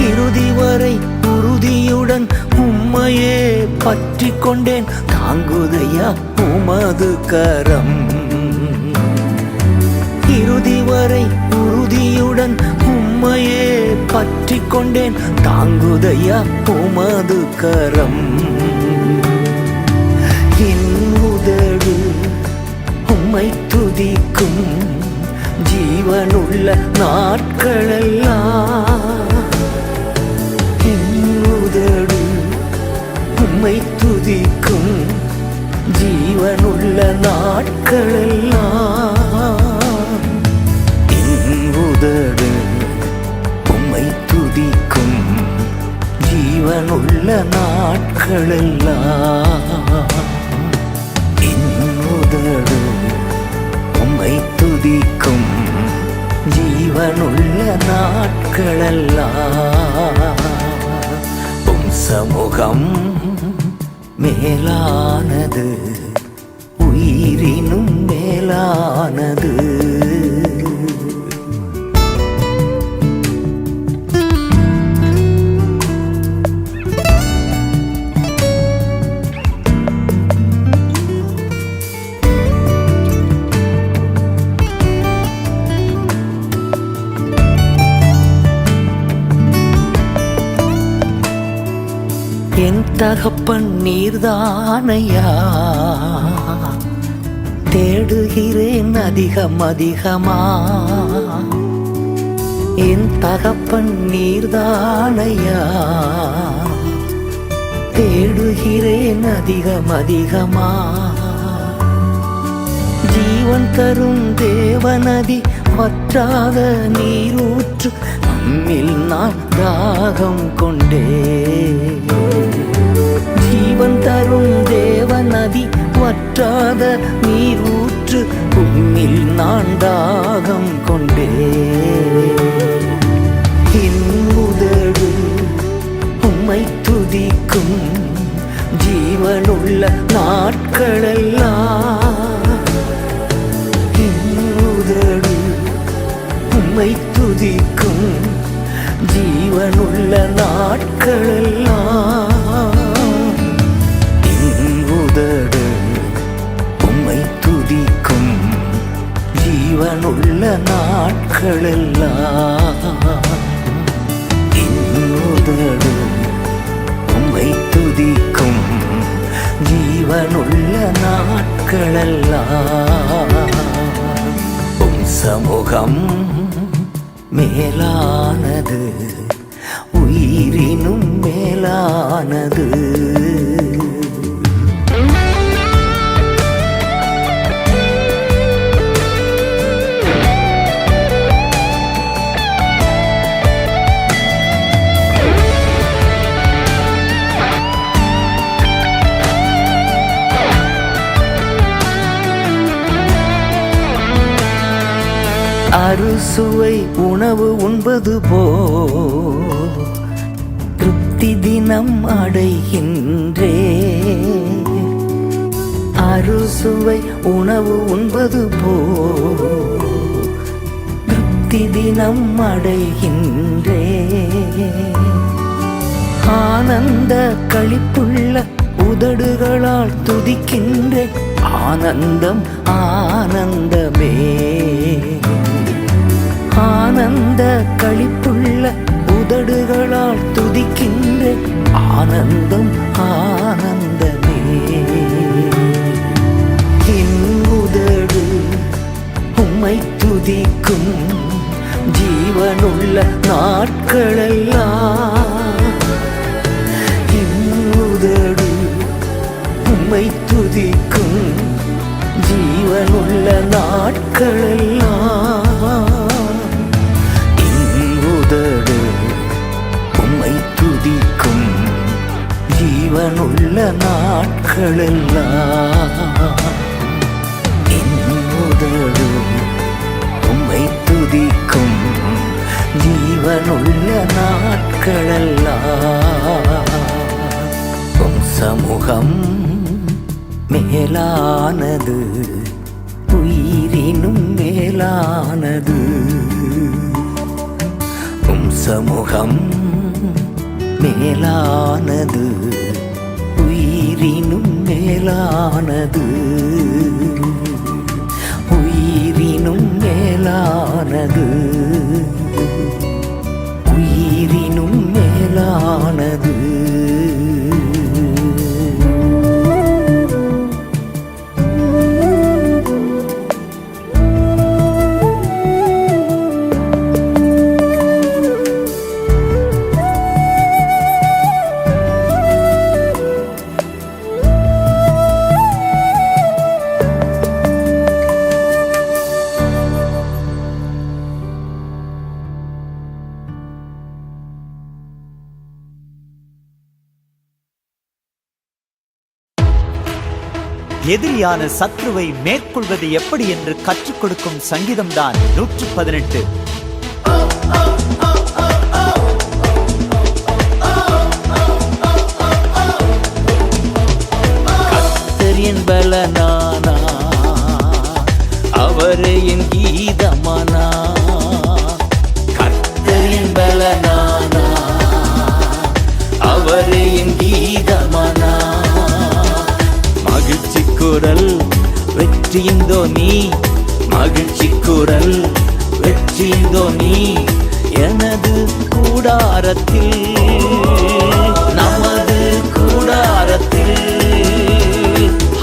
இறுதி வரை உறுதியுடன் உம்மையே பற்றி கொண்டேன், தாங்குதையா உமது கரம். இறுதி வரை உறுதியுடன் உம்மையே பற்றி கொண்டேன், தாங்குதையா உமது கரம். என் உதடு உம்மை துதிக்கும் ஜீவனுள்ள நாட்களெல்லாம். என் உதடு உம்மை துதிக்கும் ஜீவனுள்ள நாட்களெல்லாம். உதடு உம்மை துதிக்கும் ஜீவனுள்ள நாட்களெல்லாம். என் உதடு உம்மை துதிக்கும் ஜீவனுள்ள நாட்களெல்லாம். உம் சமூகம் மேலானது, உயிரினும் மேலானது. என் தகப்பன் நீர்தானையா, தேடுகிறேன் அதிகம் அதிகமா. என் தகப்பன் நீர்தானையா, தேடுகிறேன் அதிகம் அதிகமா. ஜீவன் தரும் தேவநதி, வற்றாத நீரூற்று, நம்மில் நான் தாகம் கொண்டே. ஜீவன் தரும் தேவநதி, வற்றாத நீரூற்று, உம்மில் நான் தாகம் கொண்டே. என் உதடு உம்மை துதிக்கும் ஜீவனுள்ள நாட்களெல்லாம். என் உதடு உம்மை துதிக்கும் ஜீவனுள்ள நாட்களெல்லாம். என் உதடு உம்மை துதிக்கும் ஜீவனுள்ள நாட்களெல்லாம். என் உதடு உம்மை துதிக்கும் ஜீவனுள்ள நாட்களெல்லாம். உம் சமூகம் மேலானது, உயிரினும் மேலானது. அறுசுவை உணவு உண்பது போ திருப்தி தினம் அடைகின்றே. அறுசுவை உணவு உண்பது போ திருப்தி தினம் அடைகின்றே. ஆனந்த களிப்புள்ள உதடுகளால் துதிக்கின்றேன். ஆனந்தம் ஆனந்தமே. ஆனந்த களிப்புள்ள உதடுகளால் துதிக்கின்றேன். ஆனந்தம் ஆனந்தமே. என் உதடு உம்மை துதிக்கும் ஜீவனுள்ள நாட்களெல்லாம். என் உதடு உம்மை துதிக்கும் ஜீவனுள்ள நாட்களெல்லாம். என் உதடு உம்மை துதிக்கும் ஜீவனுள்ள நாட்களெல்லாம். என் உதடு உம்மை துதிக்கும் ஜீவனுள்ள நாட்களெல்லாம். உம் சமூகம் மேலானது, உயிரினும் மேலானது. உம் சமூகம் மேலானது, உயிரினும் மேலானது. உயிரினும் மேலானது, உயிரினும் மேலானது. எதிரியான சத்ருவை மேற்கொள்வது எப்படி என்று கற்றுக் கொடுக்கும் சங்கீதம்தான் 118. கர்த்தர் என் பலனானா, அவரே என் கீதமானா. கர்த்தர் என் பலனானா, அவரே என் கீதமானா. மகிழ்ச்சி குரல் வெற்றியின் தோனி, மகிழ்ச்சி குரல் வெற்றியின் தோனி. எனது கூடாரத்தில், நமது கூடாரத்தில்.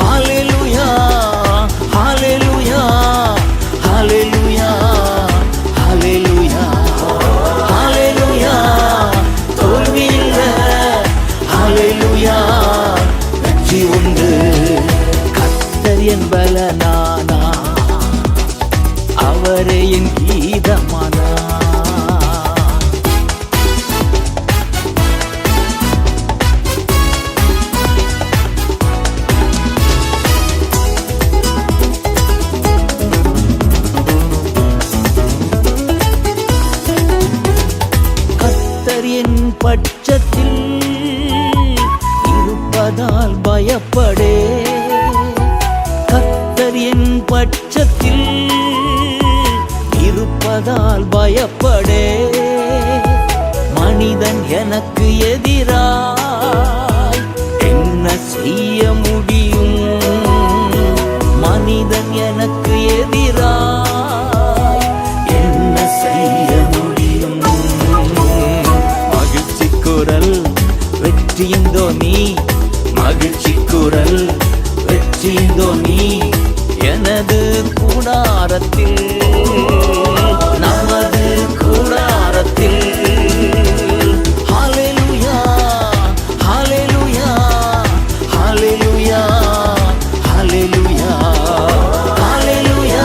ஹல்லேலூயா, ஹல்லேலூயா, ஹல்லேலூயா, ஹல்லேலூயா, ஹல்லேலூயா. தோல்வி இல்லை, ஹல்லேலூயா, வெற்றி உண்டு. கர்த்தர் என் பலனானா, அவரே என் கீதமானா. கர்த்தர் என் பட்சத்தில் இருப்பதால் பயப்படே. கர்த்தர் என் பட்சத்தில் இருப்பதால் பயப்படே. மனிதன் எனக்கு எதிராய் என்ன செய்ய முடியும்? மனிதன் எனக்கு எதிராய் என்ன செய்ய முடியும்? மகிழ்ச்சி குரல் வெற்றியின் தோனி, மகிழ்ச்சி குரல் வெற்றியின் தோனி. எனது கூடாரத்தில், நமது கூடாரத்தில். ஹல்லேலூயா, ஹல்லேலூயா, ஹல்லேலூயா, ஹல்லேலூயா, ஹல்லேலூயா,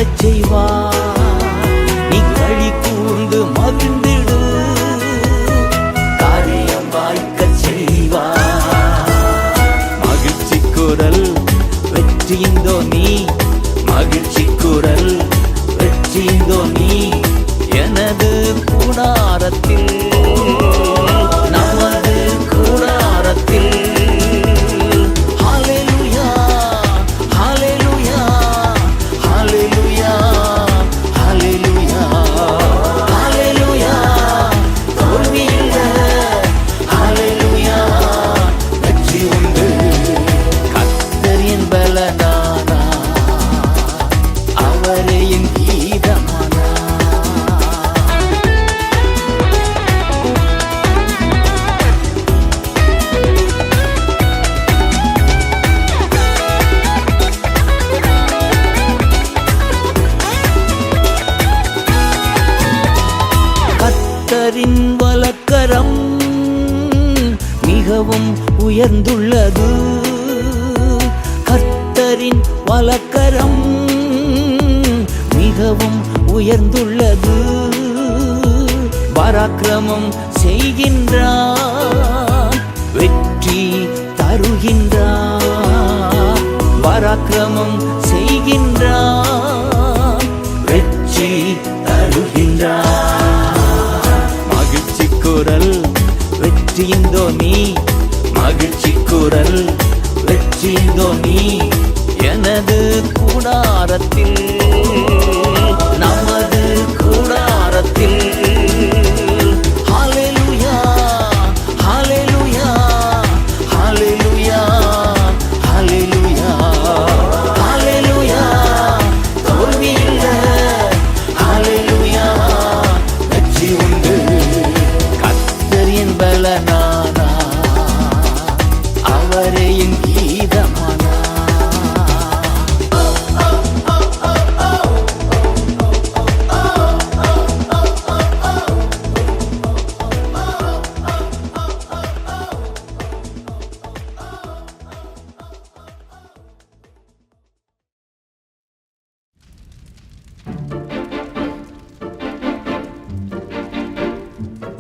வாழச் செய்வார். நீ களி கூர்ந்து மகிழ்ந்திடு, காரியம் வாய்க்கச் செய்வார். மகிழ்ச்சி குரல் வெற்றியின் தோனி, மகிழ்ச்சி குரல் வெற்றியின் தோனி, எனது கூடாரத்தில், நமது கூடாரத்தில். ஹல்லேலூயா, ஹல்லேலூயா, ஹல்லேலூயா, ஹல்லேலூயா, ஹல்லேலூயா. தோல்வி இல்லை, ஹல்லேலூயா, வெற்றி உண்டு. கர்த்தர் என் பலனானா, அவரே என் கீதமானா. கர்த்தரின் வலக்கரம் மிகவும் உயர்ந்துள்ளது. கர்த்தரின் வலக்கரம் மிகவும் உயர்ந்துள்ளது. பராக்கிரமம் செய்கின்றார், வெற்றி தருகின்றார். பராக்கிரமம் செய்கின்றார், வெற்றி தருகின்றார். மகிழ்ச்சி குரல் வெற்றியின் தோனி, மகிழ்ச்சி குரல் வெற்றியின் தோனி, எனது கூடாரத்தில், நமது கூடாரத்தில். ஹல்லேலூயா, ஹல்லேலூயா, ஹல்லேலூயா, ஹல்லேலூயா, ஹல்லேலூயா. தோல்வி இல்லை, ஹல்லேலூயா, வெற்றி உண்டு. கர்த்தர் என் பலனானா, அவரே என் கீதமானா.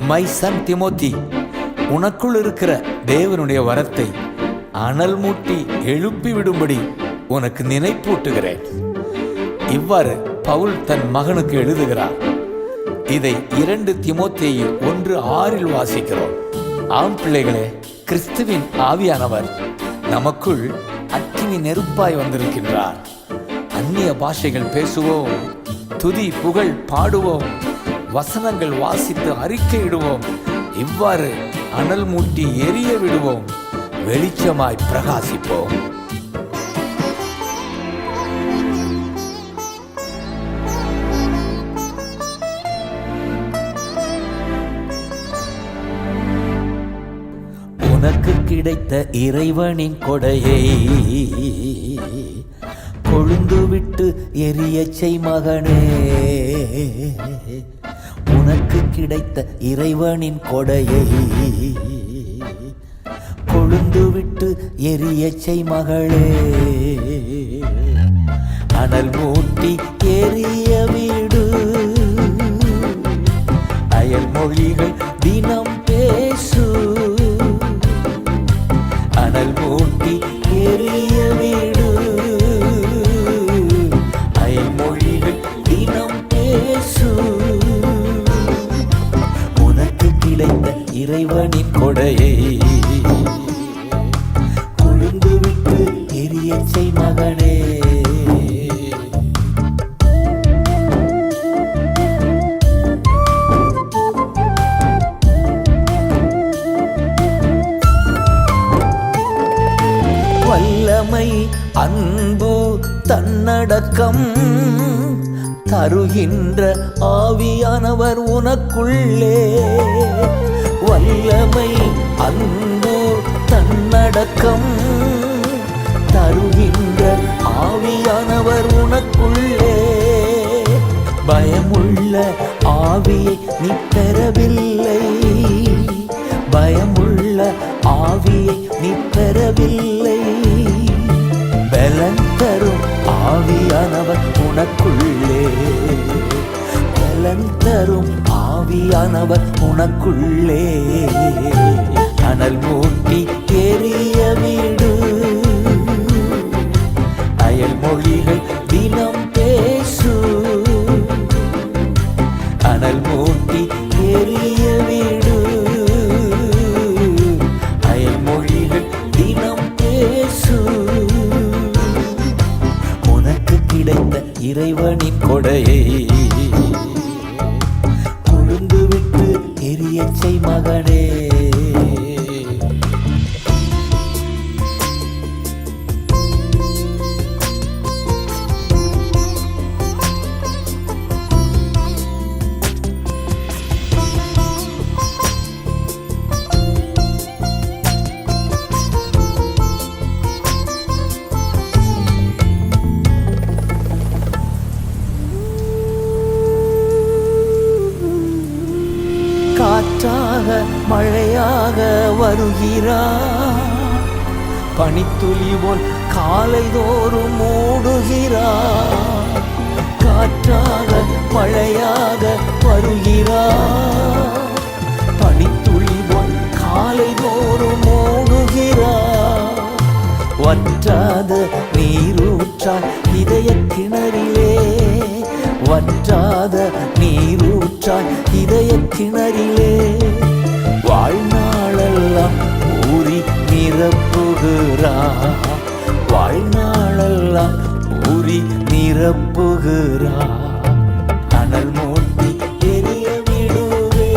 மை சன் திமோத்தி, உனக்குள் இருக்கிற தேவனுடைய வரத்தை அனல் மூட்டி எழுப்பி விடும்படி உனக்கு நினைப்பூட்டுகிறேன். இவ்வாறு பவுல் தன் மகனுக்கு எழுதுகிறார். இதை 2 தீமோத்தேயு 1:6 வாசிக்கிறோம். ஆம் பிள்ளைகளே, கிறிஸ்துவின் ஆவியானவர் நமக்குள் அக்கினி நெருப்பாய் வந்திருக்கின்றார். அந்நிய பாஷைகள் பேசுவோம், துதி புகழ் பாடுவோம், வசனங்கள் வாசித்து அறிக்கையிடுவோம். இவ்வாறு அனல் மூட்டி எரிய விடுவோம், வெளிச்சமாய் பிரகாசிப்போம். உனக்கு கிடைத்த இறைவனின் கொடையை கொழுந்து விட்டு எரியச் செய் மகனே. உனக்கு கிடைத்த இறைவனின் கொடையை கொழுந்து விட்டு எரியச் செய் மகளே. அனல் மூட்டி எரிய வீடு, அயல் மொழிகள் தினம் பேசு. அனல் மூட்டி எரிய வீடு, அயல் மொழிகள் தினம் பேசு. உனக்கு கிடைத்த இறைவனின் கொடையை கொழுந்து விட்டு எரியச் செய் மகனே. வல்லமை அன்பு தன்னடக்கம் தருகின்ற ஆவியானவர் உனக்குள்ளே. வல்லமை அன்பு தன்னடக்கம் தருகின்ற ஆவியானவர் உனக்குள்ளே. பயமுள்ள ஆவியை நீ பெறவில்லை, பயமுள்ள ஆவியை நீ பெறவில்லை. பலன் தரும் ஆவியானவர் உனக்கு உனக்குள்ளே, பலன் தரும் ஆவியானவர் உனக்குள்ளே. அனல் மூட்டி எரிய வீடு, அயல் மொழிகள் தினம் பேசு. அனல் மூட்டி எரிய வீடு, அயல் மொழிகள் தினம் பேசு. உனக்கு கிடைத்த இறைவனின் கொடையை கொழுந்து விட்டு எரியச் செய் மகனே. காற்றாக மழையாக வருகிறார், பனித்துளி போல் காலை தோறும் மூடுகிறார். காற்றாக மழையாக வருகிறார், பனித்துளி போல் காலை தோறும் மூடுகிறார். வற்றாத நீரூற்றாய் இதய கிணறிலே, வற்றாத நீரூற்றாய் இதய கிணறிலே. வாழ்நாளெல்லாம் ஊறி நிரப்புகிறார், வாழ்நாளெல்லாம் ஊறி நிரப்புகிறார். அனல் மூட்டி எரிய விடுவே,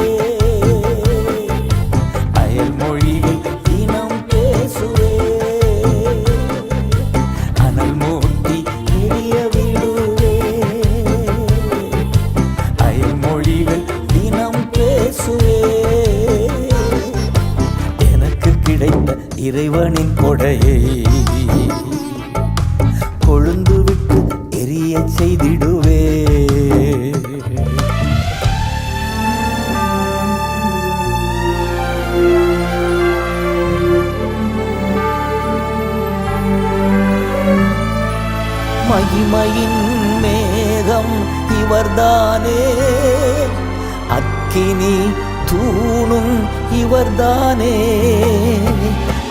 அயல் மொழிகள் தினம் பேசுவே. அனல் மூட்டி எரிய விடுவே, அயல் மொழிகள் தினம் பேசுவே. எனக்கு கிடைத்த இறைவனின் கொடையை கொழுந்து விட்டு எரியச் செய்திடுவே. மகிமையின் மேகம் இவர்தானே, அக்கினி தூணும் இவர்தானே.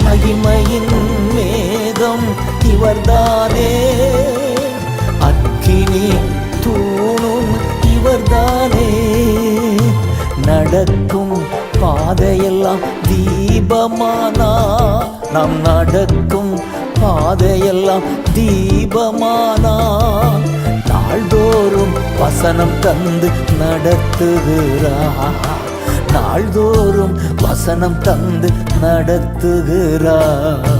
மகிமையின் மேகம் இவர்தானே, அக்கினி தூணும் இவர்தானே. நடக்கும் பாதையெல்லாம் தீபமானா, நாம் நடக்கும் பாதையெல்லாம் தீபமானா. நாள்தோறும் வசனம் தந்து நடத்துகிறார், நாள்தோறும் வசனம் தந்து நடத்துகிறார்.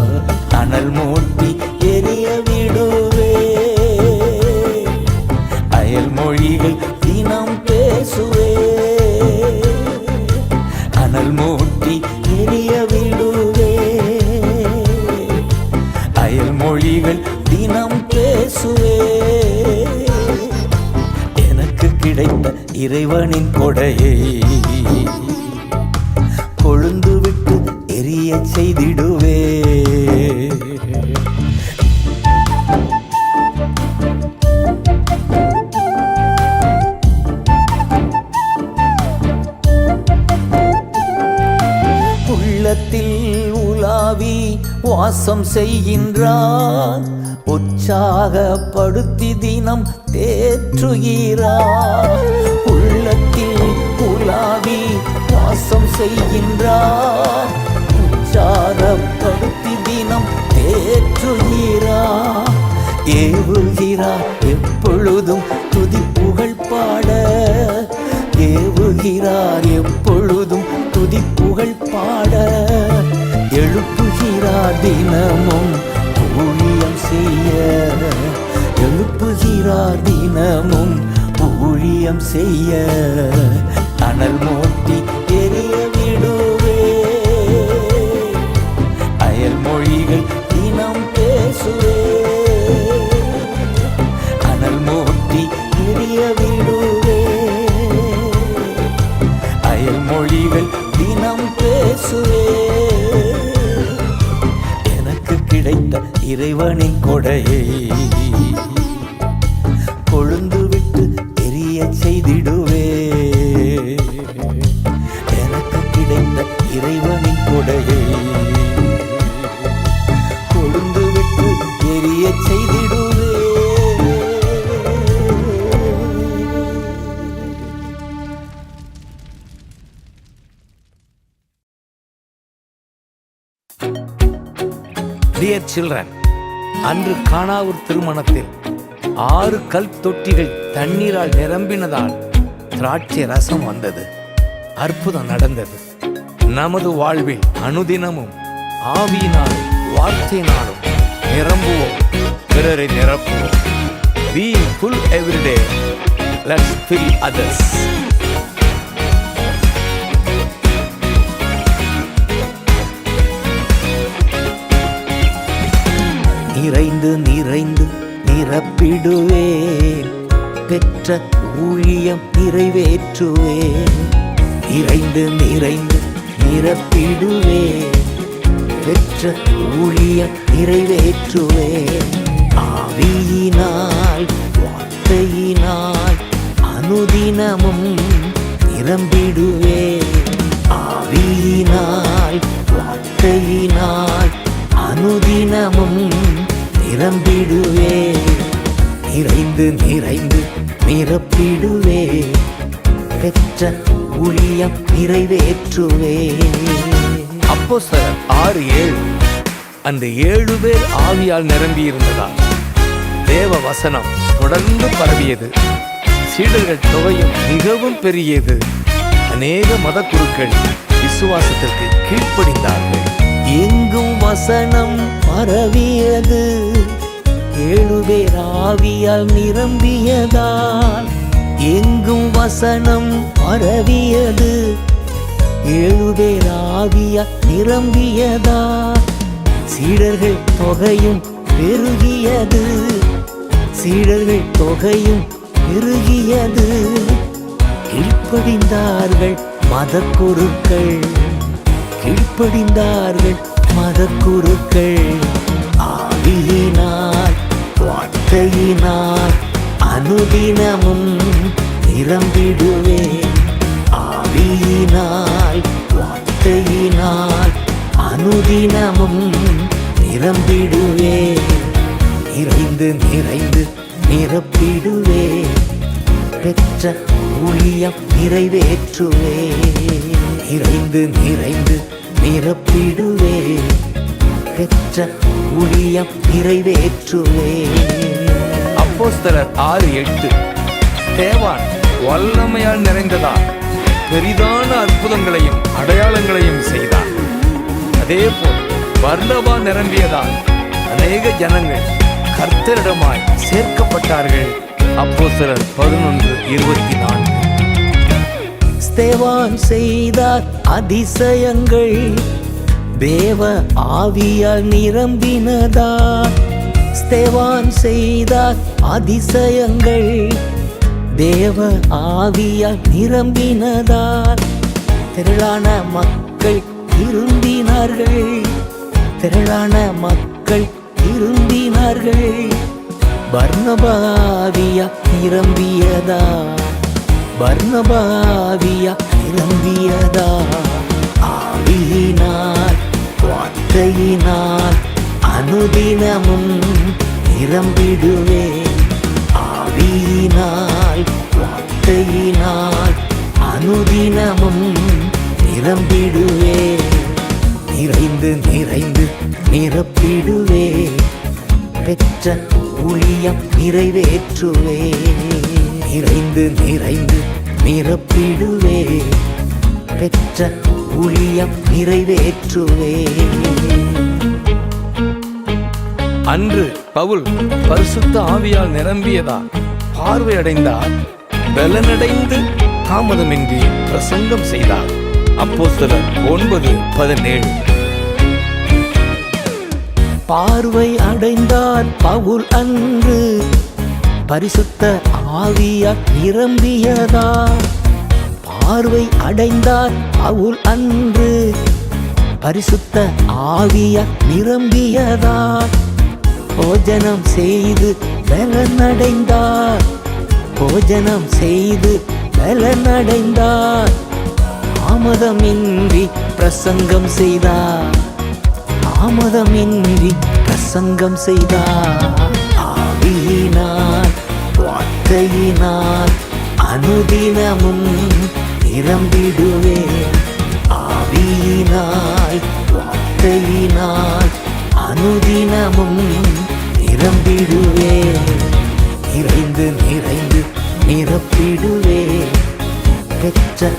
அனல் மூட்டி எரிய விடுவே, அயல் மொழிகள் தினம் பேசுவே. அனல் மூட்டி எரிய விடுவே, அயல் மொழிகள் தினம் பேசுவே. எனக்கு கிடைத்த இறைவனின் கொடையை கொழுந்து விட்டு எரியச் செய்திடுவே. உள்ளத்தில் உலாவி வாசம் செய்கின்றார், உற்சாகப்படுத்தி தினம் தேற்றுகிறார். உள்ளத்தில் உலாவி வாசம் செய்கின்றார், உற்சாகப்படுத்தி தினம் தேற்றுகிறார். ஏவுகிறார் எப்பொழுதும் துதி புகழ் பாட, ஏவுகிறார் எப்பொழுதும் துதி புகழ் பாட. எழுப்புகிறார் தினமும் ஊழியம் செய்ய, எழுப்புகிறார் தினமும் ஊழியம் செய்ய. அனல் மூட்டி எரிய விடுவே, அயல் மொழிகள் தினம் பேசுவே. அனல் மூட்டி எரிய விடுவே, அயல் மொழிகள் தினம் பேசுவே. எனக்கு கிடைத்த இறைவனின் கொடையை கொழு செய்திடுவே. எனக்கு கிடைத்த இறைவனின் கொடையை கொழுந்து விட்டு எரிய செய்திடுவே. Dear children, அன்று கானாவூர் திருமணத்தில் 6 கல் தொட்டிகள் தண்ணீரால் நிரம்பினதால் திராட்சை ரசம் வந்தது. அற்புதம் நடந்தது. நமது வாழ்வில் அனுதினமும் ஆவியினாலும் வார்த்தையினாலும் நிரம்புவோம், பிறரை நிரப்புவோம். Being full every day, let's fill others. நிறைந்து நிறைந்து நிரப்பிடுவேன், பெற்ற ஊழியம் நிறைவேற்றுவேன். நிறைந்து நிறைந்து நிரப்பிடுவேன், பெற்ற ஊழியம் நிறைவேற்றுவேன். ஆவியினால் வார்த்தையினால் அனுதினமும் நிரம்பிடுவேன். ஆவியினால் வார்த்தையினால் அனுதினமும் நிரம்பிடுவே. நிறைந்து நிறைந்து நிரப்பிடுவே, பெற்ற ஊழியம் நிறைவேற்றுவே. அப்போஸ்தலர் 6:7 அந்த 7 பேர் ஆவியால் நிரம்பியிருந்ததால் தேவ வசனம் தொடர்ந்து பரவியது. சீடர்கள் தொகையும் மிகவும் பெரியது. அநேக மத குருக்கள் விசுவாசத்திற்கு கீழ்ப்படிந்தார்கள். எங்கும் வசனம் பரவியது, 7 பேர் ஆவியால் நிரம்பியதால். எங்கும் வசனம் பரவியது, 7 பேர் ஆவியால் நிரம்பியதால். சீடர்கள் தொகையும் பெருகியது, சீடர்கள் தொகையும் பெருகியது. கீழ்ப்படிந்தார்கள் மதக்குருக்கள், கீழ்ப்படிந்தார்கள் மதக்குருக்கள். ஆவியினால் வார்த்தையினால் அனுதினமும் நிரம்பிடுவே. ஆவியினால் வார்த்தையினால் அனுதினமும் நிரம்பிடுவே. நிறைந்து நிறைந்து நிரப்பிடுவே, பெற்ற ஊழியம் நிறைவேற்றுவே. நிறைந்து நிறைந்து நிரப்பிடுவே, பெற்ற ஊழியம் நிறைவேற்றுவே. அப்போஸ்தலர் 6:8 ஸ்தேவான் வல்லமையால் நிறைந்ததால் பெரிதான அற்புதங்களையும் அடையாளங்களையும் செய்தார். அதேபோல் பர்னபா நிரம்பியதால் அநேக ஜனங்கள் கர்த்தரிடமாய் சேர்க்கப்பட்டார்கள். அப்போஸ்தலர் 11:24 ஸ்தேவான் செய்தார் அதிசயங்கள், தேவ ஆவியால் நிரம்பினதால். ஸ்தேவான் செய்தார் அதிசயங்கள், தேவ ஆவியால் நிரம்பினதால். திரளான மக்கள் இருந்தினார்கள், திரளான மக்கள் இருந்தினார்கள். பர்னபா ஆவியால் நிரம்பியதால், பர்னபா ஆவியால் நிரம்பியதால். ஆவியினால் வார்த்தையினால் அனுதினமும் நிரம்பிடுவே. ஆவியினால் வார்த்தையினால் அனுதினமும் நிரம்பிடுவே. நிறைந்து நிறைந்து நிரப்பிடுவே, பெற்ற ஊழியம் நிறைவேற்றுவே. நிறைந்து நிறைந்து நிரப்பிடுவே, பெற்ற ஊழியம் நிறைவேற்றுவே. அன்று பவுல் பரிசுத்த ஆவியால் நிரம்பியதால் பார்வையடைந்தார். பலனடைந்து தாமதமின்றி பிரசங்கம் செய்தார். அப்போஸ்தலர் 9:17 பார்வை அடைந்தார் பவுல் அன்று, பரிசுத்த ஆவியால் நிரம்பியதால். பார்வை அடைந்தார் பவுல் அன்று, பரிசுத்த ஆவியால் நிரம்பியதால். போஜனம் செய்து பலனடைந்தார், போஜனம் செய்து பலனடைந்தார். தாமதமின்றி பிரசங்கம் செய்தார். தாமதமின்றி பிரசங்கம் செய்தார். ஆவியினால் வார்த்தையினால் அனுதினமும் நிரம்பிடுவேன். ஆவியினால் வார்த்தையினால் அனுதினமும் நிரம்பிடுவேன். நிறைந்து நிறைந்து நிரப்பிடுவேன். பெற்ற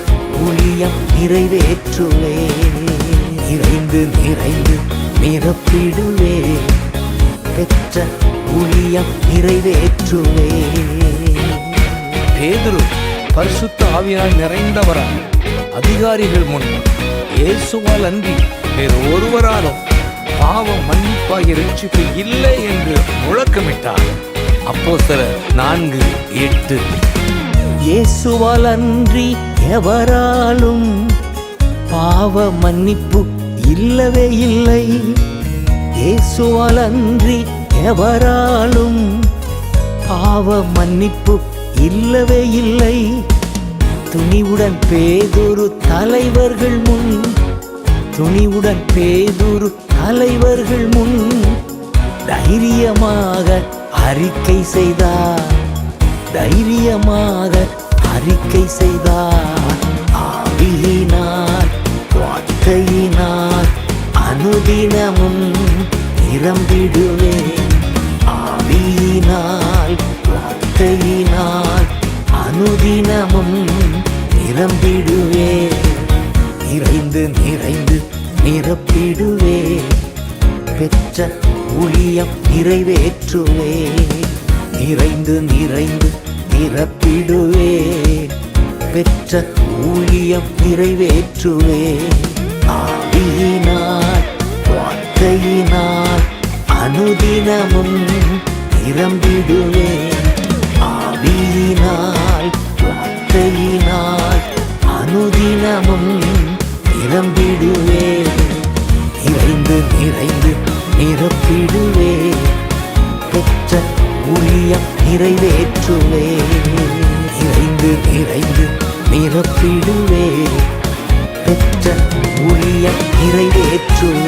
ஊழியம் நிறைவேற்றுவேன். நிறைந்து நிறைந்து நிரப்பிடுவேன். பெற்ற ஊழியம் நிறைவேற்றுவேன். பேதுரு பரிசுத்த ஆவியால் நிறைந்தவராய் அதிகாரிகள் முன் இயேசுவால் அன்றி வேறு ஒருவராலும் பாவ மன்னிப்பாகிய ரட்சிப்பு இல்லை என்று முழக்கமிட்டார். அப்போஸ்தலர் 4:8. இயேசுவால் அன்றி எவராலும் பாவ மன்னிப்பு இல்லவே இல்லை. இயேசுவால் அன்றி எவராலும் பாவ மன்னிப்பு இல்லவே இல்லை. துணிவுடன் பேதுரு தலைவர்கள் முன், துணிவுடன் பேதுரு தலைவர்கள் முன் தைரியமாக அறிக்கை செய்தார். தைரியமாக அறிக்கை செய்தார். ஆவியினால் வார்த்தையினால் அனுதினமும் நிரம்பிடுவேன். ஆவியினால் வார்த்தையினால் அனுதினமும் நிரம்பிடுவேன். நிறைந்து நிறைந்து நிரப்பிடுவேன். பெற்ற ஊழியம் நிறைவேற்றுவேன். நிறைந்து நிறைந்து நிரப்பிடுவேன். பெற்ற ஊழியம் நிறைவேற்றுவேன். ஆவியினால் வார்த்தையினால் அனுதினமும் நிரம்பிடுவேன். ஆவியினால் வார்த்தையினால் அனுதினமும் நிரம்பிடுவேன். நிறைந்து நிறைந்து நிரப்பிடுவேன். பெற்ற ஊழியம் நிறைவேற்றுவேன். நிறைந்து நிறைந்து நிரப்பிடுவேன். பெற்ற ஊழியம் நிறைவேற்றுவேன்.